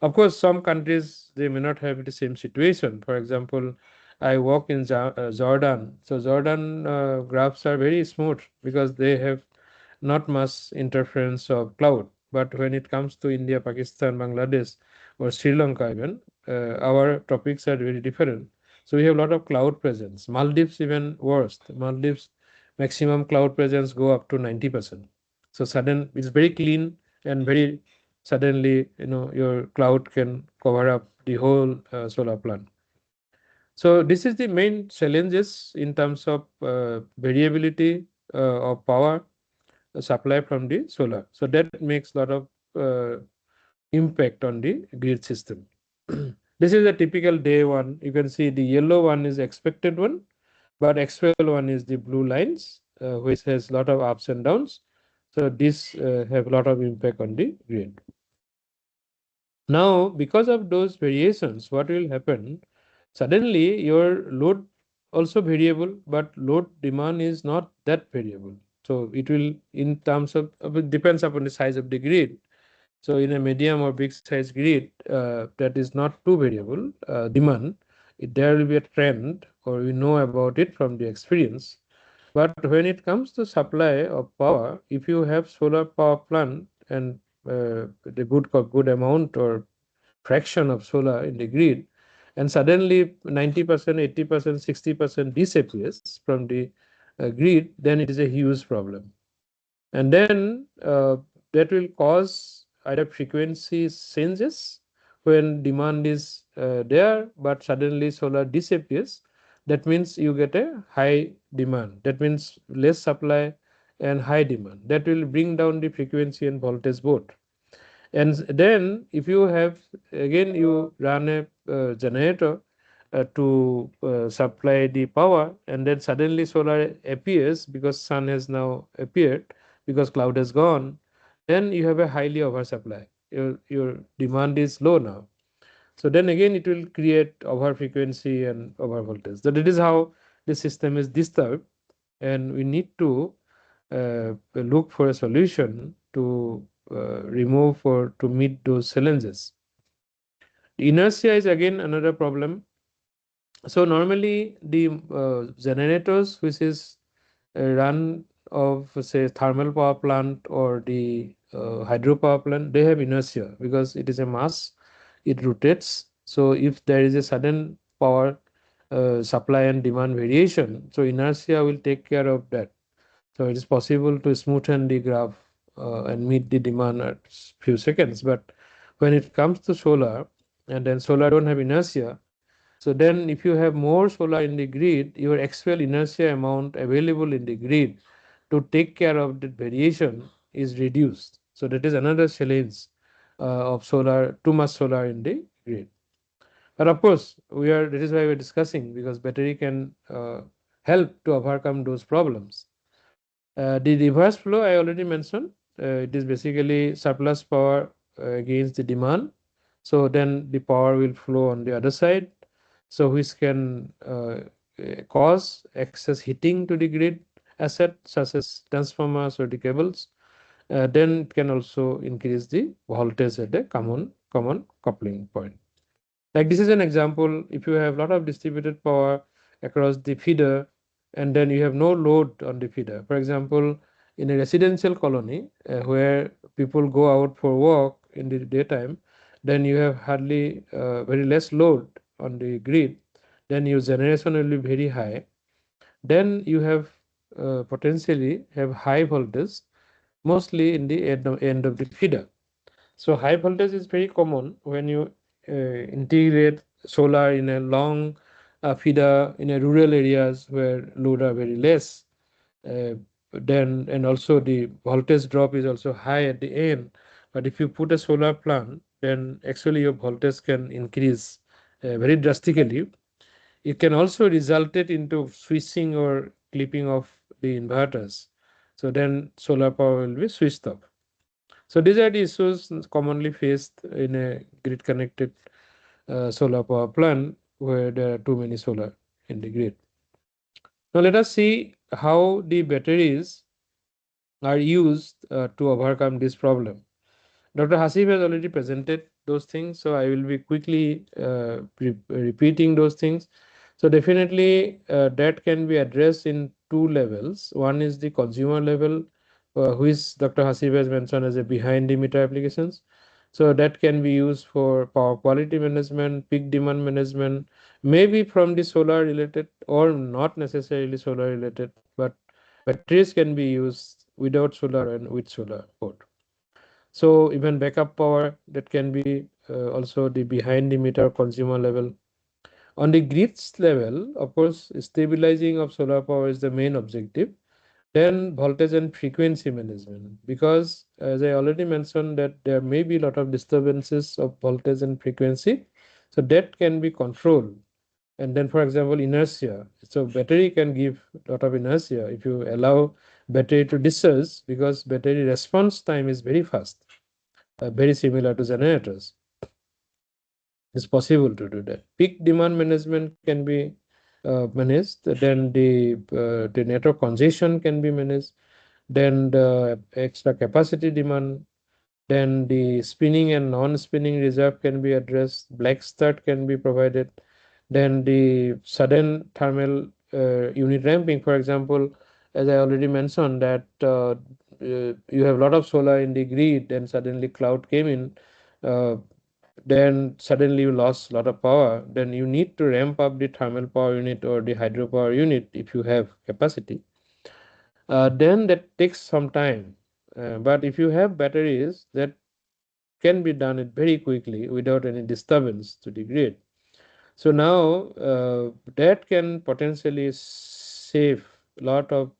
Of course, some countries, they may not have the same situation. For example, I work in Jordan. So Jordan graphs are very smooth because they have not much interference of cloud. But when it comes to India, Pakistan, Bangladesh, or Sri Lanka even, our topics are very different. So we have a lot of cloud presence. Maldives even worse. Maldives maximum cloud presence go up to 90%. So it's very clean and very suddenly, your cloud can cover up the whole solar plant. So this is the main challenges in terms of variability of power supply from the solar. So that makes a lot of impact on the grid system. This is a typical day one. You can see the yellow one is expected one, but actual one is the blue lines, which has a lot of ups and downs. So this have a lot of impact on the grid. Now, because of those variations, what will happen? Suddenly, your load also variable, but load demand is not that variable. So it will, in terms of, it depends upon the size of the grid. So in a medium or big size grid, that is not too variable demand, there will be a trend, or we know about it from the experience. But when it comes to supply of power, if you have solar power plant and the good amount or fraction of solar in the grid, and suddenly 90%, 80%, 60% disappears from the grid, then it is a huge problem. And then that will cause either frequency changes when demand is there, but suddenly solar disappears. That means you get a high demand. That means less supply and high demand. That will bring down the frequency and voltage both. And then if you have, again, you run a generator to supply the power, and then suddenly solar appears because sun has now appeared, because cloud has gone, then you have a highly oversupply. Your demand is low now. So then again it will create over frequency and over voltage. So that is how the system is disturbed, and we need to look for a solution to remove or to meet those challenges. Inertia is again another problem. So normally the generators which is run of, say, thermal power plant or the hydropower plant, they have inertia because it is a mass, it rotates. So if there is a sudden power supply and demand variation, so inertia will take care of that. So it is possible to smoothen the graph and meet the demand at few seconds. But when it comes to solar, and then solar don't have inertia. So then if you have more solar in the grid, your actual inertia amount available in the grid to take care of the variation is reduced. So that is another challenge of solar, too much solar in the grid. But of course, that is why we're discussing, because battery can help to overcome those problems. The reverse flow I already mentioned. It is basically surplus power against the demand. So then the power will flow on the other side, so which can cause excess heating to the grid asset such as transformers or the cables. Then it can also increase the voltage at a common coupling point. Like this is an example. If you have a lot of distributed power across the feeder, and then you have no load on the feeder. For example, in a residential colony where people go out for walk in the daytime, then you have hardly very less load on the grid. Then your generation will be very high. Then you have potentially have high voltage, mostly in the end of the feeder. So high voltage is very common when you integrate solar in a long feeder in a rural areas where load are very less. Then and also the voltage drop is also high at the end. But if you put a solar plant, then actually your voltage can increase very drastically. It can also result it into switching or clipping of the inverters. So then solar power will be switched off. So these are the issues commonly faced in a grid connected solar power plant where there are too many solar in the grid. Now let us see how the batteries are used to overcome this problem. Dr. Hasib has already presented those things, so I will be quickly repeating those things. So definitely that can be addressed in two levels. One is the consumer level, which Dr. Hasib has mentioned as a behind the meter applications. So that can be used for power quality management, peak demand management, maybe from the solar related or not necessarily solar related, but batteries can be used without solar and with solar both. So even backup power, that can be also the behind the meter consumer level. On the grids level, of course, stabilizing of solar power is the main objective. Then voltage and frequency management, because as I already mentioned that there may be a lot of disturbances of voltage and frequency. So that can be controlled. And then, for example, inertia. So battery can give a lot of inertia if you allow battery to discharge, because battery response time is very fast, very similar to generators. It's possible to do that. Peak demand management can be managed. Then the network congestion can be managed. Then the extra capacity demand. Then the spinning and non-spinning reserve can be addressed. Black start can be provided. Then the sudden thermal unit ramping, for example, as I already mentioned, that you have a lot of solar in the grid, and suddenly cloud came in. Uh, then suddenly you lost a lot of power, then you need to ramp up the thermal power unit or the hydropower unit if you have capacity. Then that takes some time. But if you have batteries, that can be done it very quickly without any disturbance to the grid. So now that can potentially save a lot of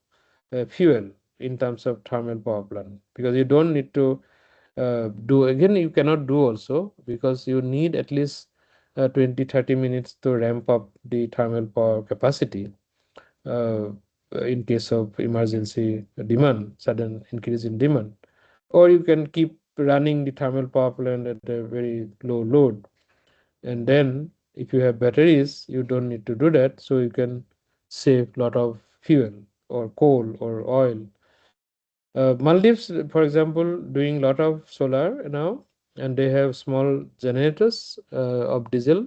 fuel in terms of thermal power plant, because you don't need to do again, you cannot do also, because you need at least 20-30 minutes to ramp up the thermal power capacity uh, in case of emergency demand, sudden increase in demand. Or you can keep running the thermal power plant at a very low load, and then if you have batteries you don't need to do that, so you can save a lot of fuel or coal or oil. Maldives, for example, doing a lot of solar now, and they have small generators of diesel,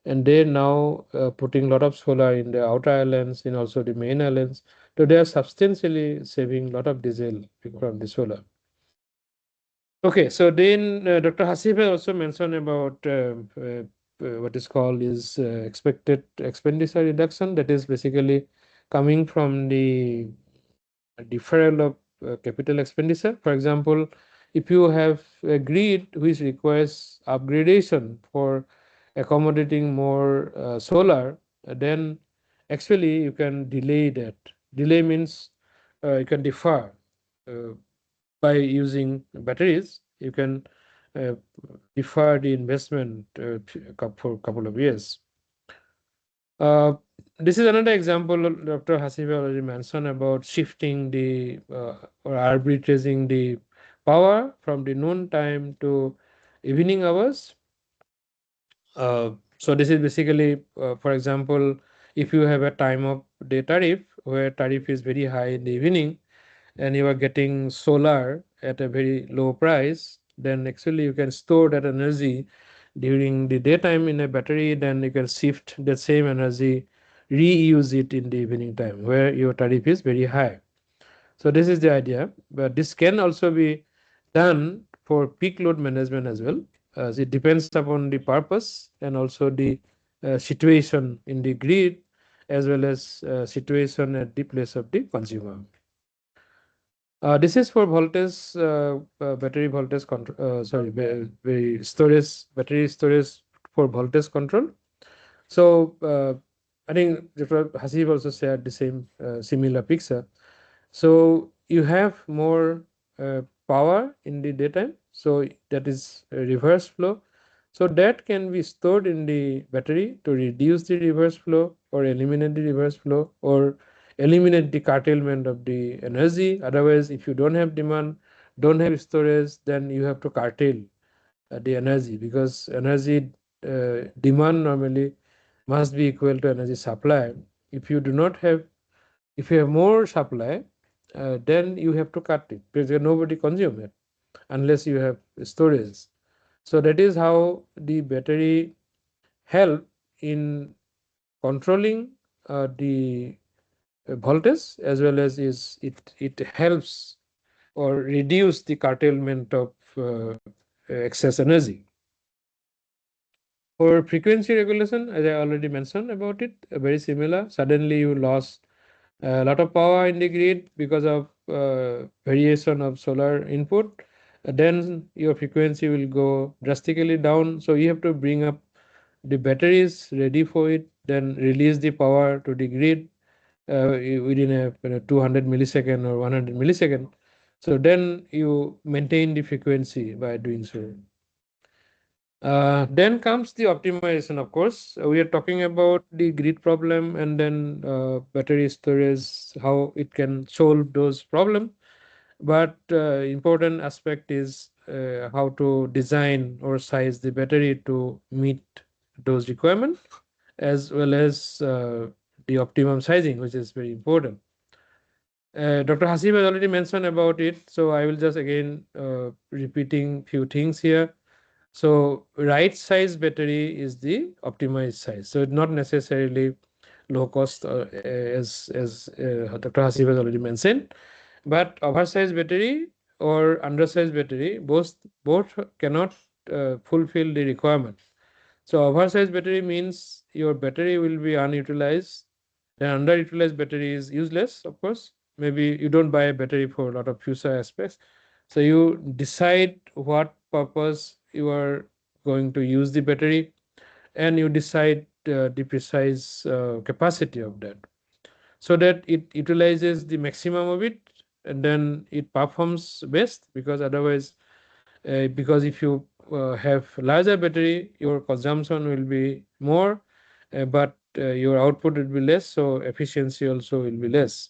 and they now putting a lot of solar in the outer islands and also the main islands. So they are substantially saving a lot of diesel from the solar. Okay, so then Dr. Hasib also mentioned about what is called is expected expenditure reduction. That is basically coming from the deferral of capital expenditure. For example, if you have a grid which requires upgradation for accommodating more solar, then actually you can delay that. Delay means you can defer uh, by using batteries. You can uh, defer the investment for a couple of years. This is another example Dr. Hasiba already mentioned about shifting the or arbitraging the power from the noon time to evening hours. So this is basically, for example, if you have a time of day tariff where tariff is very high in the evening and you are getting solar at a very low price, then actually you can store that energy during the daytime in a battery, then you can shift the same energy, reuse it in the evening time where your tariff is very high. So this is the idea, but this can also be done for peak load management as well. It depends upon the purpose and also the situation in the grid as well as situation at the place of the consumer. This is for voltage, battery voltage control. Sorry, battery storage for voltage control. So I think Dr. Hasib also shared the same similar picture. So you have more power in the daytime, so that is a reverse flow. So that can be stored in the battery to reduce the reverse flow or eliminate the reverse flow or eliminate the curtailment of the energy. Otherwise, if you don't have demand, don't have storage, then you have to curtail the energy, because energy demand normally must be equal to energy supply. If you do not have, if you have more supply, then you have to cut it because nobody consume it unless you have storage. So that is how the battery help in controlling the voltage as well as it helps or reduce the curtailment of excess energy. For frequency regulation, as I already mentioned about it, very similar. Suddenly you lost a lot of power in the grid because of variation of solar input, then your frequency will go drastically down. So you have to bring up the batteries ready for it, then release the power to the grid within a 200 millisecond or 100 millisecond. So then you maintain the frequency by doing so. Then comes the optimization, of course. We are talking about the grid problem and then battery storage, how it can solve those problems. But important aspect is how to design or size the battery to meet those requirements, as well as the optimum sizing, which is very important. Dr. Hasib has already mentioned about it, so I will just again repeating few things here. So right size battery is the optimized size. So not necessarily low cost as Dr. Hasib has already mentioned, but oversized battery or undersized battery both cannot fulfill the requirement. So oversized battery means your battery will be unutilized. Then underutilized battery is useless, of course. Maybe you don't buy a battery for a lot of future aspects. So you decide what purpose you are going to use the battery, and you decide the precise capacity of that, so that it utilizes the maximum of it, and then it performs best. Because otherwise, because if you have larger battery, your consumption will be more, but your output will be less, so efficiency also will be less.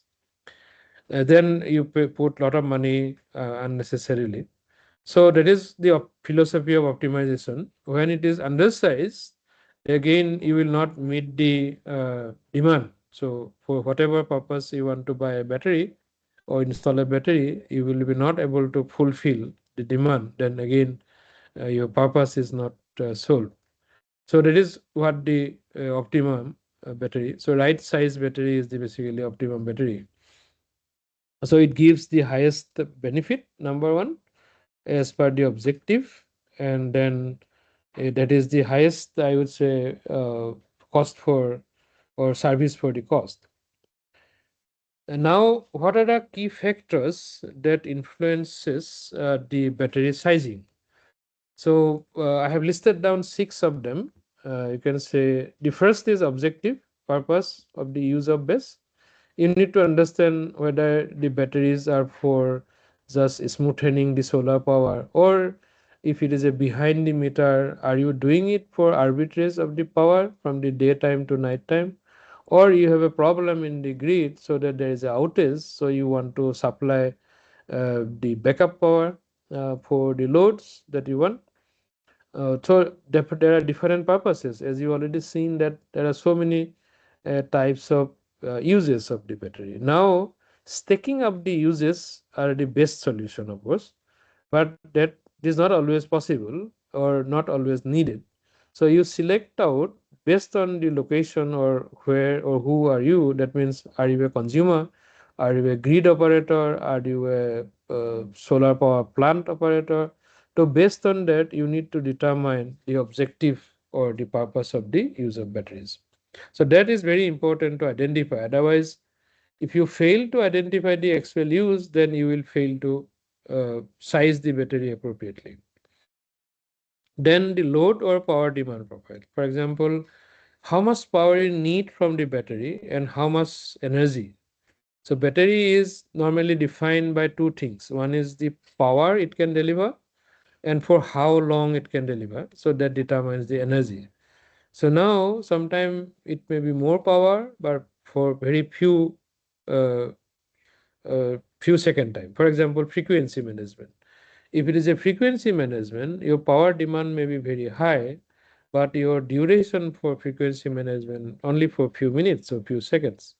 Then you put a lot of money unnecessarily. So that is the philosophy of optimization. When it is undersized, again you will not meet the demand. So for whatever purpose you want to buy a battery or install a battery, you will be not able to fulfill the demand. Then again, your purpose is not solved. So that is what the optimum battery. So right size battery is the basically optimum battery. So it gives the highest benefit, number one, as per the objective, and then that is the highest, I would say, cost for or service for the cost. And now, what are the key factors that influences the battery sizing? So I have listed down 6 of them. You can say the first is objective purpose of the use of BESS. You need to understand whether the batteries are for just smoothing the solar power, or if it is a behind the meter, are you doing it for arbitrage of the power from the daytime to nighttime, or you have a problem in the grid so that there is a outage, so you want to supply the backup power for the loads that you want. So there are different purposes, as you already seen that there are so many types of uses of the battery. Now, stacking up the uses are the best solution, of course, but that is not always possible or not always needed. So you select out based on the location or where or who are you. That means, are you a consumer? Are you a grid operator? Are you a solar power plant operator? So based on that, you need to determine the objective or the purpose of the use of batteries. So that is very important to identify. Otherwise, if you fail to identify the actual use, then you will fail to size the battery appropriately. Then the load or power demand profile. For example, how much power you need from the battery and how much energy. So battery is normally defined by 2 things. One is the power it can deliver and for how long it can deliver. So that determines the energy. So now sometimes it may be more power, but for very uh, few second time. For example, frequency management. If it is a frequency management, your power demand may be very high, but your duration for frequency management only for a few minutes or few seconds.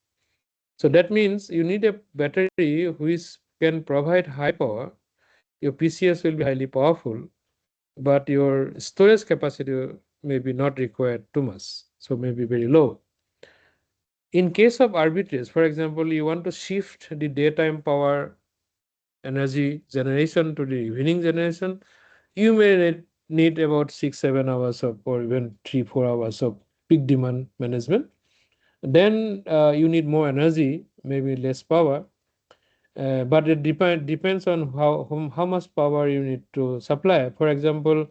So that means you need a battery which can provide high power. Your PCS will be highly powerful, but your storage capacity may be not required too much, so may be very low. In case of arbitrage, for example, you want to shift the daytime power energy generation to the evening generation, you may need about 6-7 hours of, or even 3-4 hours of peak demand management. Then you need more energy, maybe less power, but it depends on how much power you need to supply. For example,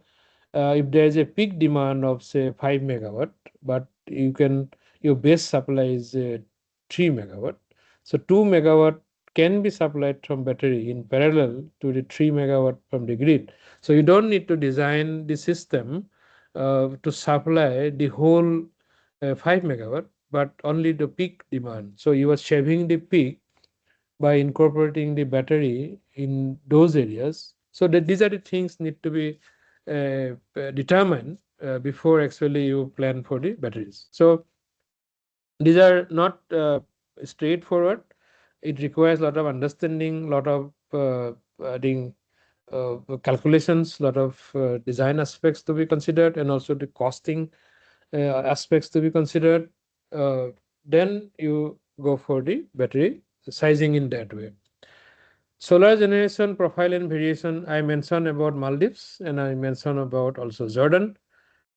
if there is a peak demand of say 5 megawatt, but your base supply is 3 megawatt, so 2 megawatt can be supplied from battery in parallel to the 3 megawatt from the grid. So you don't need to design the system to supply the whole 5 megawatt, but only the peak demand. So you are shaving the peak by incorporating the battery in those areas. So that these are the things need to be determined before actually you plan for the batteries. So these are not straightforward. It requires a lot of understanding, a lot of calculations, a lot of design aspects to be considered, and also the costing aspects to be considered. Then you go for the battery sizing in that way. Solar generation profile and variation, I mentioned about Maldives and I mentioned about also Jordan.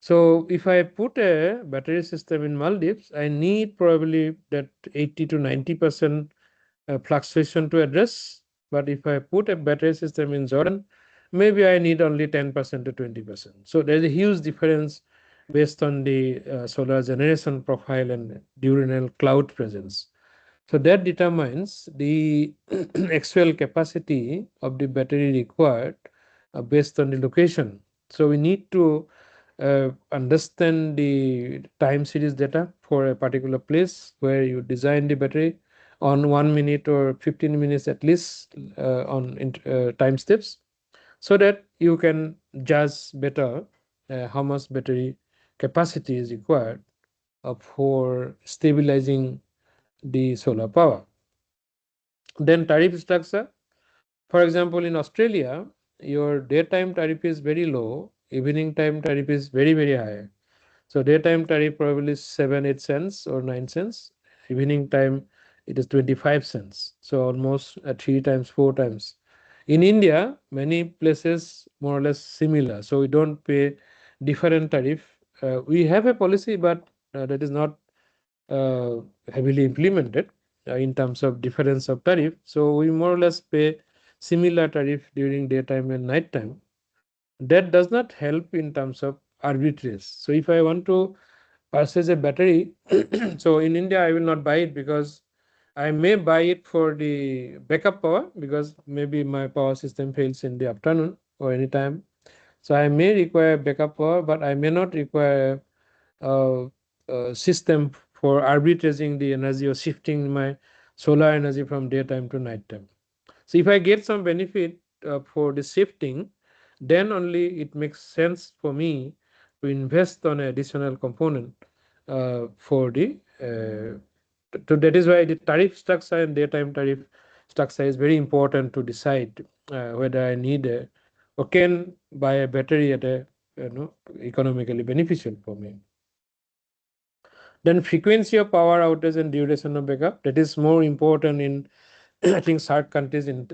So if I put a battery system in Maldives, I need probably that 80 to 90% fluctuation to address. But if I put a battery system in Jordan, maybe I need only 10% to 20%. So there's a huge difference based on the solar generation profile and diurnal cloud presence. So that determines the actual capacity of the battery required based on the location. So we need to understand the time series data for a particular place where you design the battery on 1 minute or 15 minutes at least on time steps, so that you can judge better how much battery capacity is required for stabilizing the solar power. Then tariff structure. For example, in Australia, your daytime tariff is very low, evening time tariff is very, very high. So daytime tariff probably is 7-8 cents or 9 cents. Evening time it is 25 cents. So almost 3 times, 4 times. In India, many places more or less similar. So we don't pay different tariff. We have a policy, but that is not heavily implemented. in terms of difference of tariff. So we more or less pay similar tariff during daytime and nighttime. That does not help in terms of arbitrage. So if I want to purchase a battery, so in India I will not buy it because I may buy it for the backup power because maybe my power system fails in the afternoon or any time. So I may require backup power, but I may not require a system for arbitraging the energy or shifting my solar energy from daytime to nighttime. So if I get some benefit for the shifting, then only it makes sense for me to invest on an additional component for the so that is why the tariff structure and daytime tariff structure is very important to decide whether I need a or can buy a battery at a economically beneficial for me. Then frequency of power outage and duration of backup, that is more important in I think SAARC countries in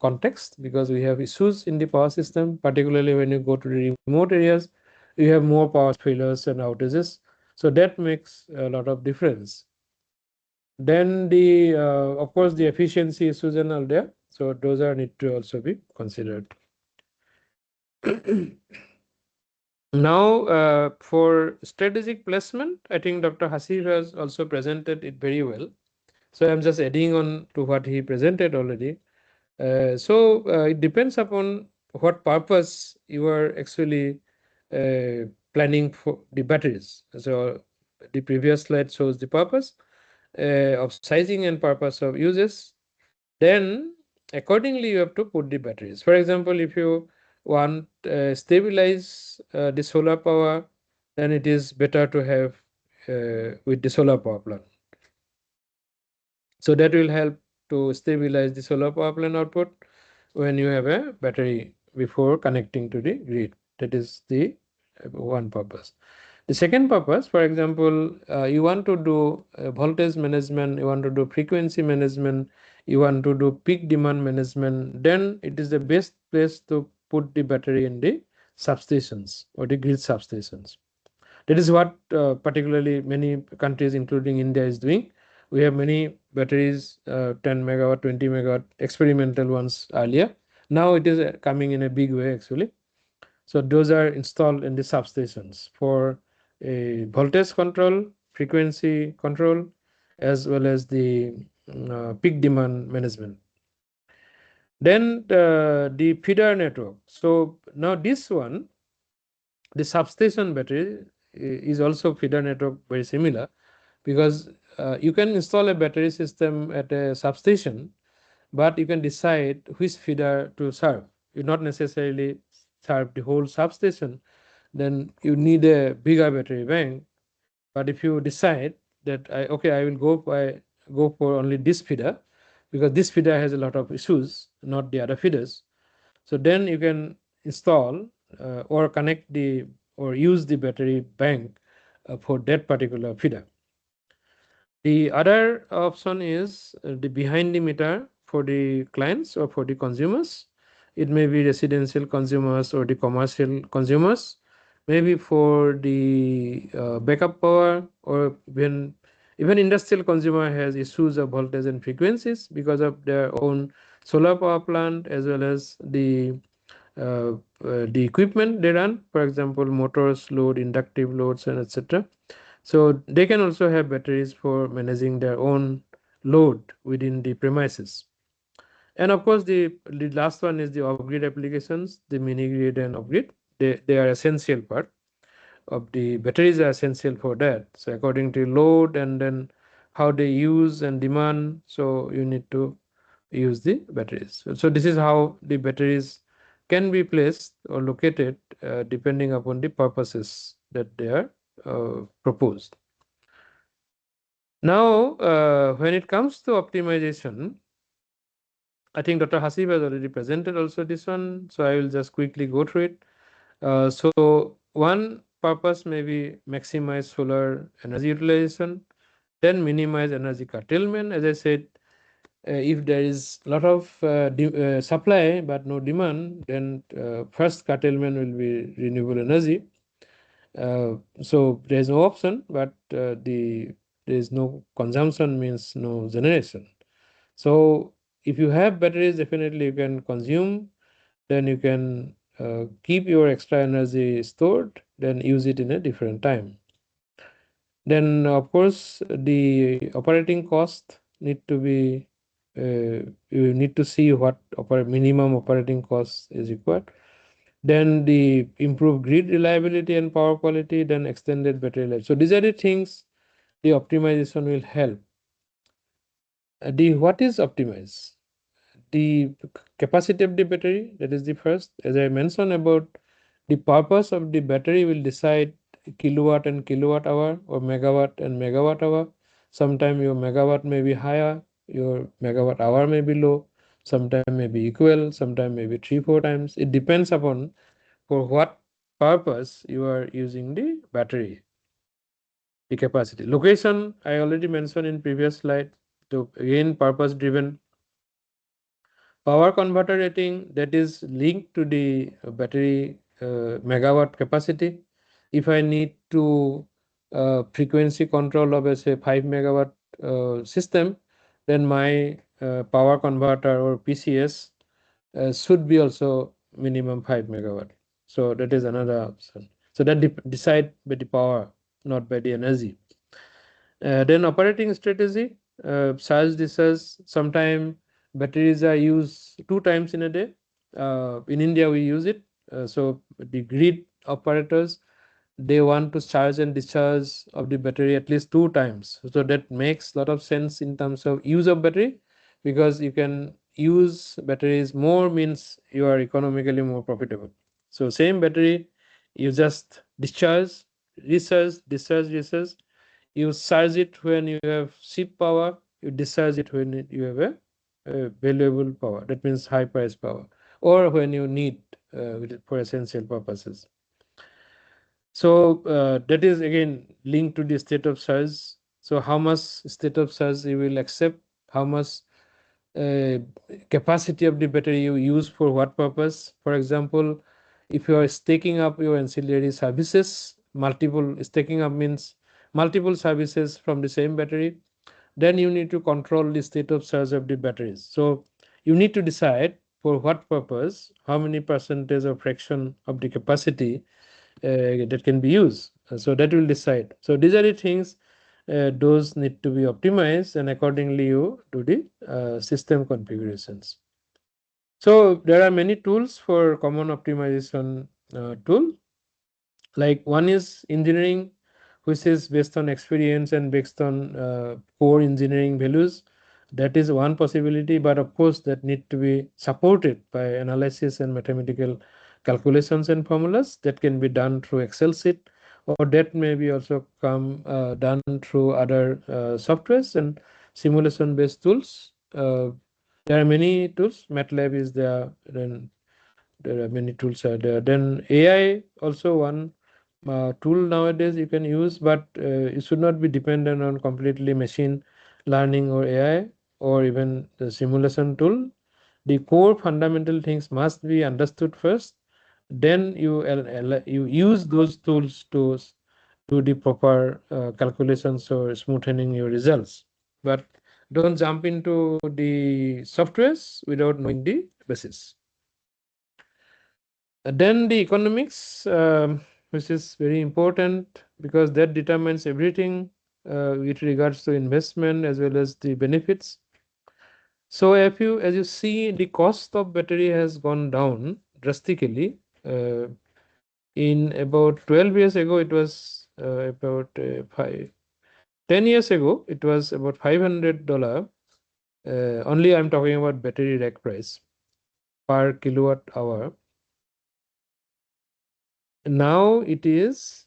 context, because we have issues in the power system, particularly when you go to the remote areas, you have more power failures and outages. So that makes a lot of difference. Then the of course the efficiency issues and all there. So those are need to also be considered. Now for strategic placement, I think Dr. Hasib has also presented it very well. So I'm just adding on to what he presented already. So it depends upon what purpose you are actually planning for the batteries. So the previous slide shows the purpose of sizing and purpose of uses. Then accordingly you have to put the batteries. For example, if you want stabilize the solar power, then it is better to have with the solar power plant. So that will help to stabilize the solar power plant output when you have a battery before connecting to the grid. That is the one purpose. The second purpose, for example, you want to do voltage management, you want to do frequency management, you want to do peak demand management, then it is the best place to put the battery in the substations or the grid substations. That is what particularly many countries, including India, is doing. We have many batteries, 10 megawatt, 20 megawatt, experimental ones earlier. Now it is coming in a big way, actually. So those are installed in the substations for a voltage control, frequency control, as well as the peak demand management. Then the feeder network. So now this one, the substation battery is also feeder network very similar, because you can install a battery system at a substation, but you can decide which feeder to serve. You not necessarily serve the whole substation, then you need a bigger battery bank. But if you decide that I will go for only this feeder, because this feeder has a lot of issues, not the other feeders. So then you can install or connect the or use the battery bank for that particular feeder. The other option is the behind the meter for the clients or for the consumers. It may be residential consumers or the commercial consumers, maybe for the backup power, or even industrial consumer has issues of voltage and frequencies because of their own solar power plant, as well as the equipment they run, for example, motors, load, inductive loads, and etc. So they can also have batteries for managing their own load within the premises. And of course, the last one is the off-grid applications, the mini grid and off-grid. They are essential part of the batteries, are essential for that. So according to load and then how they use and demand, so you need to use the batteries. So this is how the batteries can be placed or located depending upon the purposes that they are proposed. Now, when it comes to optimization, I think Dr. Hasib has already presented also this one, so I will just quickly go through it. So one purpose may be maximize solar energy utilization, then minimize energy curtailment. As I said, if there is a lot of supply but no demand, then first curtailment will be renewable energy. So there is no option, but the there is no consumption means no generation. So if you have batteries, definitely you can consume, then you can keep your extra energy stored, then use it in a different time. Then of course the operating cost need to be you need to see what minimum operating cost is required. Then the improved grid reliability and power quality, then extended battery life. So these are the things the optimization will help. What is optimized? The capacity of the battery, that is the first. As I mentioned about the purpose of the battery will decide kilowatt and kilowatt hour or megawatt and megawatt hour. Sometimes your megawatt may be higher, your megawatt hour may be low, sometimes may be equal, sometimes maybe 3-4 times. It depends upon for what purpose you are using the battery. The capacity. Location, I already mentioned in previous slide. So again, purpose driven. Power converter rating, that is linked to the battery megawatt capacity. If I need to frequency control of a say 5 megawatt system, then my power converter or PCS should be also minimum 5 megawatt. So that is another option. So that decide by the power, not by the energy. Then operating strategy, charge discharge. Sometime batteries are used 2 times in a day. In India, we use it. So the grid operators, they want to charge and discharge of the battery at least 2 times. So that makes a lot of sense in terms of use of battery, because you can use batteries more means you are economically more profitable. So same battery, you just discharge, recharge, discharge, recharge. You charge it when you have cheap power, you discharge it when you have a valuable power, that means high price power, or when you need for essential purposes. So that is again linked to the state of charge. So how much state of charge you will accept, how much capacity of the battery you use for what purpose. For example, if you are staking up your ancillary services, multiple staking up means multiple services from the same battery, then you need to control the state of charge of the batteries. So you need to decide for what purpose, how many percentage or fraction of the capacity that can be used. So that will decide. So these are the things, those need to be optimized, and accordingly you do the system configurations. So there are many tools for common optimization tool. Like one is engineering, which is based on experience and based on core engineering values. That is one possibility, but of course that need to be supported by analysis and mathematical calculations and formulas that can be done through Excel sheet, or that may be also done through other softwares and simulation based tools. There are many tools. MATLAB is there, then there are many tools are there. Then AI also one tool nowadays you can use, but it should not be dependent on completely machine learning or AI or even the simulation tool. The core fundamental things must be understood first. Then you use those tools to do the proper calculations or smoothing your results. But don't jump into the softwares without knowing the basis. Then the economics, which is very important because that determines everything with regards to investment as well as the benefits. So if you, as you see, the cost of battery has gone down drastically. In about 12 years ago, it was about 10 years ago, it was about $500. Only I'm talking about battery rack price per kilowatt hour. Now it is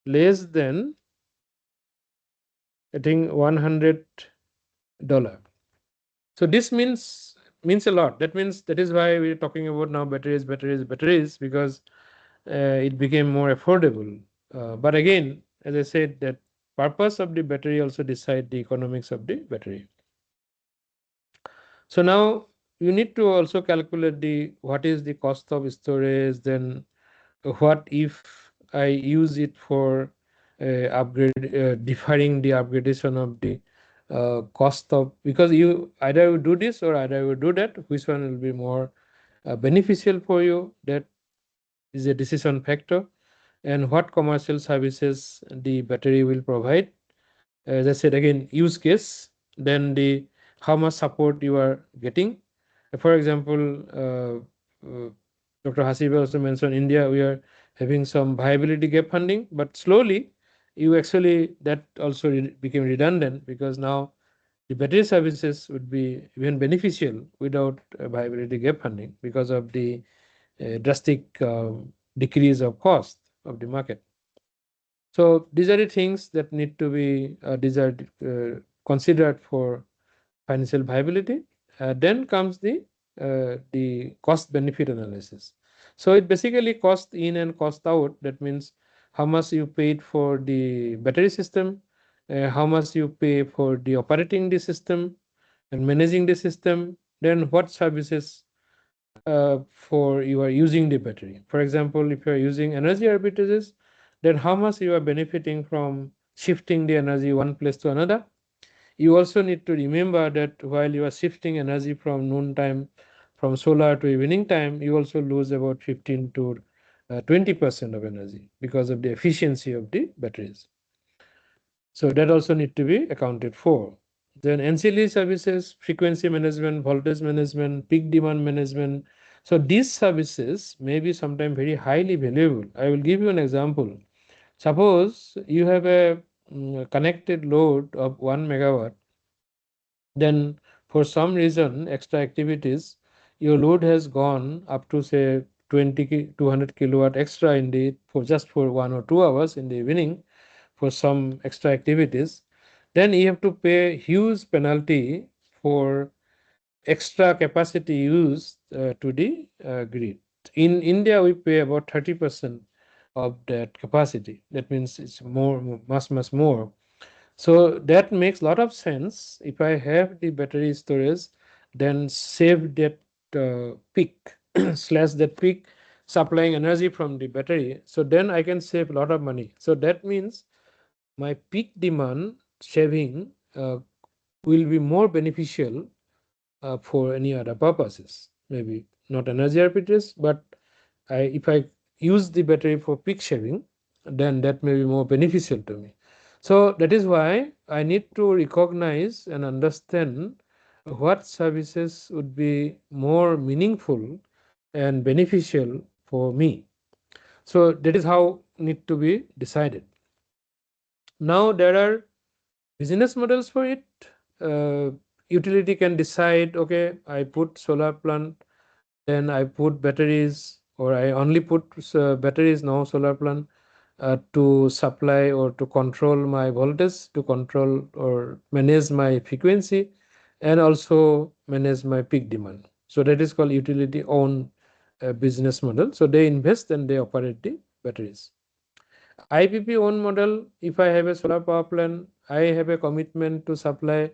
less than, I think, $100. So this means a lot. That means that is why we're talking about now batteries, because it became more affordable. But again, as I said, that purpose of the battery also decide the economics of the battery. So now you need to also calculate the what is the cost of storage, then what if I use it for deferring the upgradation of the cost of, because you either do this or either you do that, which one will be more beneficial for you? That is a decision factor. And what commercial services the battery will provide. As I said again, use case, then the how much support you are getting. For example, Dr. Hasib also mentioned India, we are having some viability gap funding, but slowly you actually that also became redundant, because now the battery services would be even beneficial without viability gap funding because of the drastic decrease of cost of the market. So these are the things that need to be considered for financial viability. Then comes the cost benefit analysis. So it basically cost in and cost out. That means how much you paid for the battery system, how much you pay for the operating the system and managing the system, then what services for you are using the battery. For example, if you are using energy arbitrages, then how much you are benefiting from shifting the energy one place to another. You also need to remember that while you are shifting energy from noon time, from solar to evening time, you also lose about 15 to 20% of energy because of the efficiency of the batteries. So that also need to be accounted for. Then ancillary services, frequency management, voltage management, peak demand management. So these services may be sometimes very highly valuable. I will give you an example. Suppose you have a connected load of 1 megawatt, then for some reason, extra activities, your load has gone up to say 200 kilowatt extra in the for just for 1 or 2 hours in the evening for some extra activities, then you have to pay huge penalty for extra capacity used to the grid. In India, we pay about 30% of that capacity. That means it's much more. So that makes a lot of sense. If I have the battery storage, then save that peak slash that peak supplying energy from the battery. So then I can save a lot of money. So that means my peak demand saving will be more beneficial for any other purposes. Maybe not energy arbitrage, but if I use the battery for peak shaving, then that may be more beneficial to me. So that is why I need to recognize and understand what services would be more meaningful and beneficial for me. So that is how need to be decided. Now there are business models for it. Utility can decide, okay, I put solar plant, then I put batteries, or I only put batteries, no solar plant, to supply or to control my voltage, to control or manage my frequency, and also manage my peak demand. So that is called utility owned business model. So they invest and they operate the batteries. IPP own model, if I have a solar power plant, I have a commitment to supply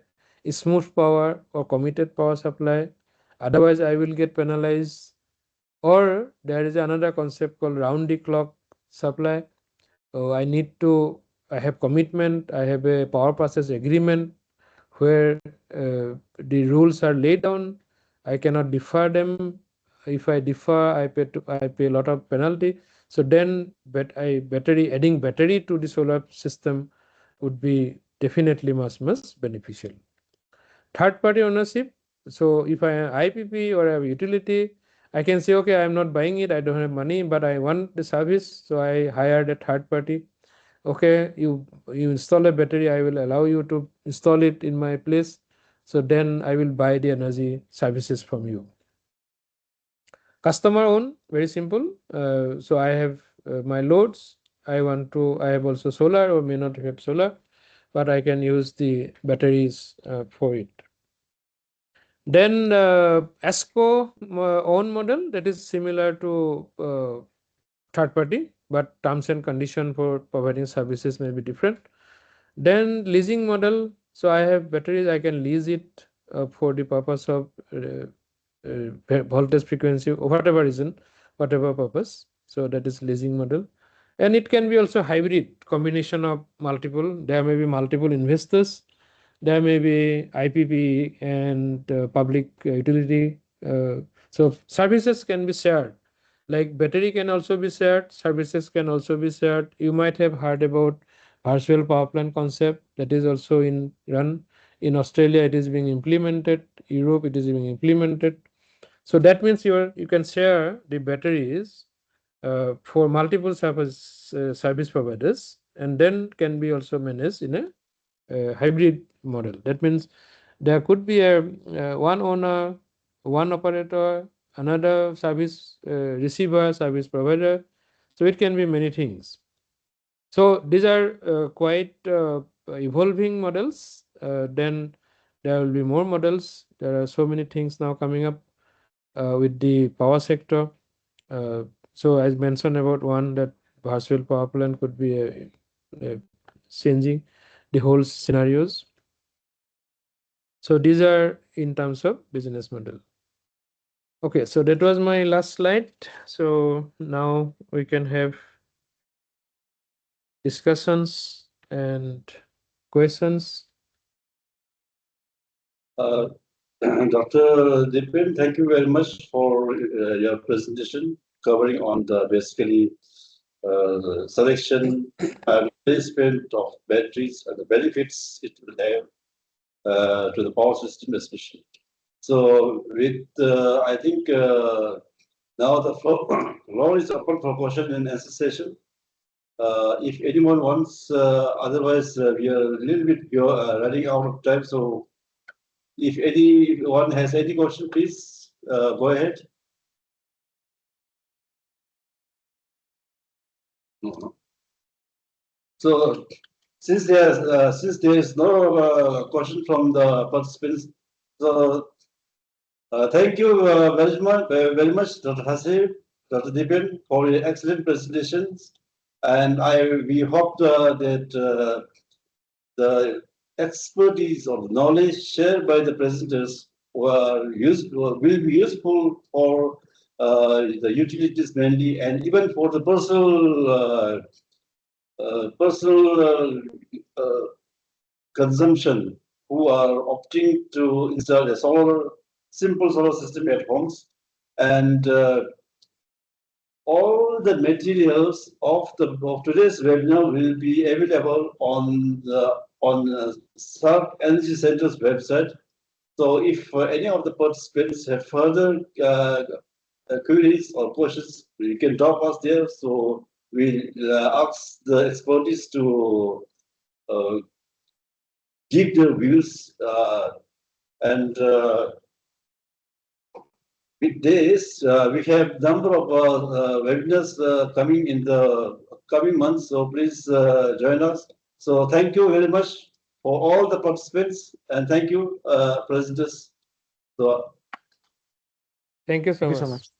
smooth power or committed power supply. Otherwise, I will get penalized. Or there is another concept called round the clock supply. So I have commitment, I have a power purchase agreement where the rules are laid down. I cannot defer them. If I defer, I pay a lot of penalty. So then adding battery to the solar system would be definitely much beneficial. Third party ownership. So if I have IPP or I have utility, I can say, okay, I'm not buying it, I don't have money, but I want the service. So I hired a third party. Okay, you install a battery, I will allow you to install it in my place. So then I will buy the energy services from you. Customer own, very simple. So I have my loads. I have also solar or may not have solar, but I can use the batteries for it. Then ASCO own model, that is similar to third party, but terms and condition for providing services may be different. Then leasing model, so I have batteries, I can lease it for the purpose of voltage frequency or whatever reason, whatever purpose. So that is leasing model. And it can be also hybrid combination of multiple. There may be multiple investors. There may be IPP and public utility. So services can be shared. Like battery can also be shared. Services can also be shared. You might have heard about virtual power plant concept that is also in run. In Australia, it is being implemented. Europe, it is being implemented. So that means you can share the batteries for multiple service providers, and then can be also managed in a hybrid model. That means there could be a one owner, one operator, another service receiver, service provider. So it can be many things. So these are quite evolving models. Then there will be more models. There are so many things now coming up with the power sector. So as mentioned about one, that virtual power plant could be a changing the whole scenarios. So these are in terms of business model. Okay, so that was my last slide. So now we can have discussions and questions. Dr. Dipin, thank you very much for your presentation covering on the basically selection and placement of batteries and the benefits it will have to the power system especially. So with I think now the floor is open for question and answer session. If anyone wants, otherwise we are a little bit running out of time. So if anyone has any question, please go ahead. No. So since there is no question from the participants, so thank you very much, Dr. Hasib, Dr. Dipin, for your excellent presentations, and we hope that the expertise or knowledge shared by the presenters will be useful for the utilities mainly, and even for the personal consumption who are opting to install a simple solar system at homes, and all the materials of today's webinar will be available on SAARC Energy Centre's website. So if any of the participants have further queries or questions, you can drop us there. So we'll ask the experts to give their views, and with this, we have number of webinars coming in the coming months. So please join us. So thank you very much for all the participants, and thank you, presenters. So Thank you so Thank you so much. much.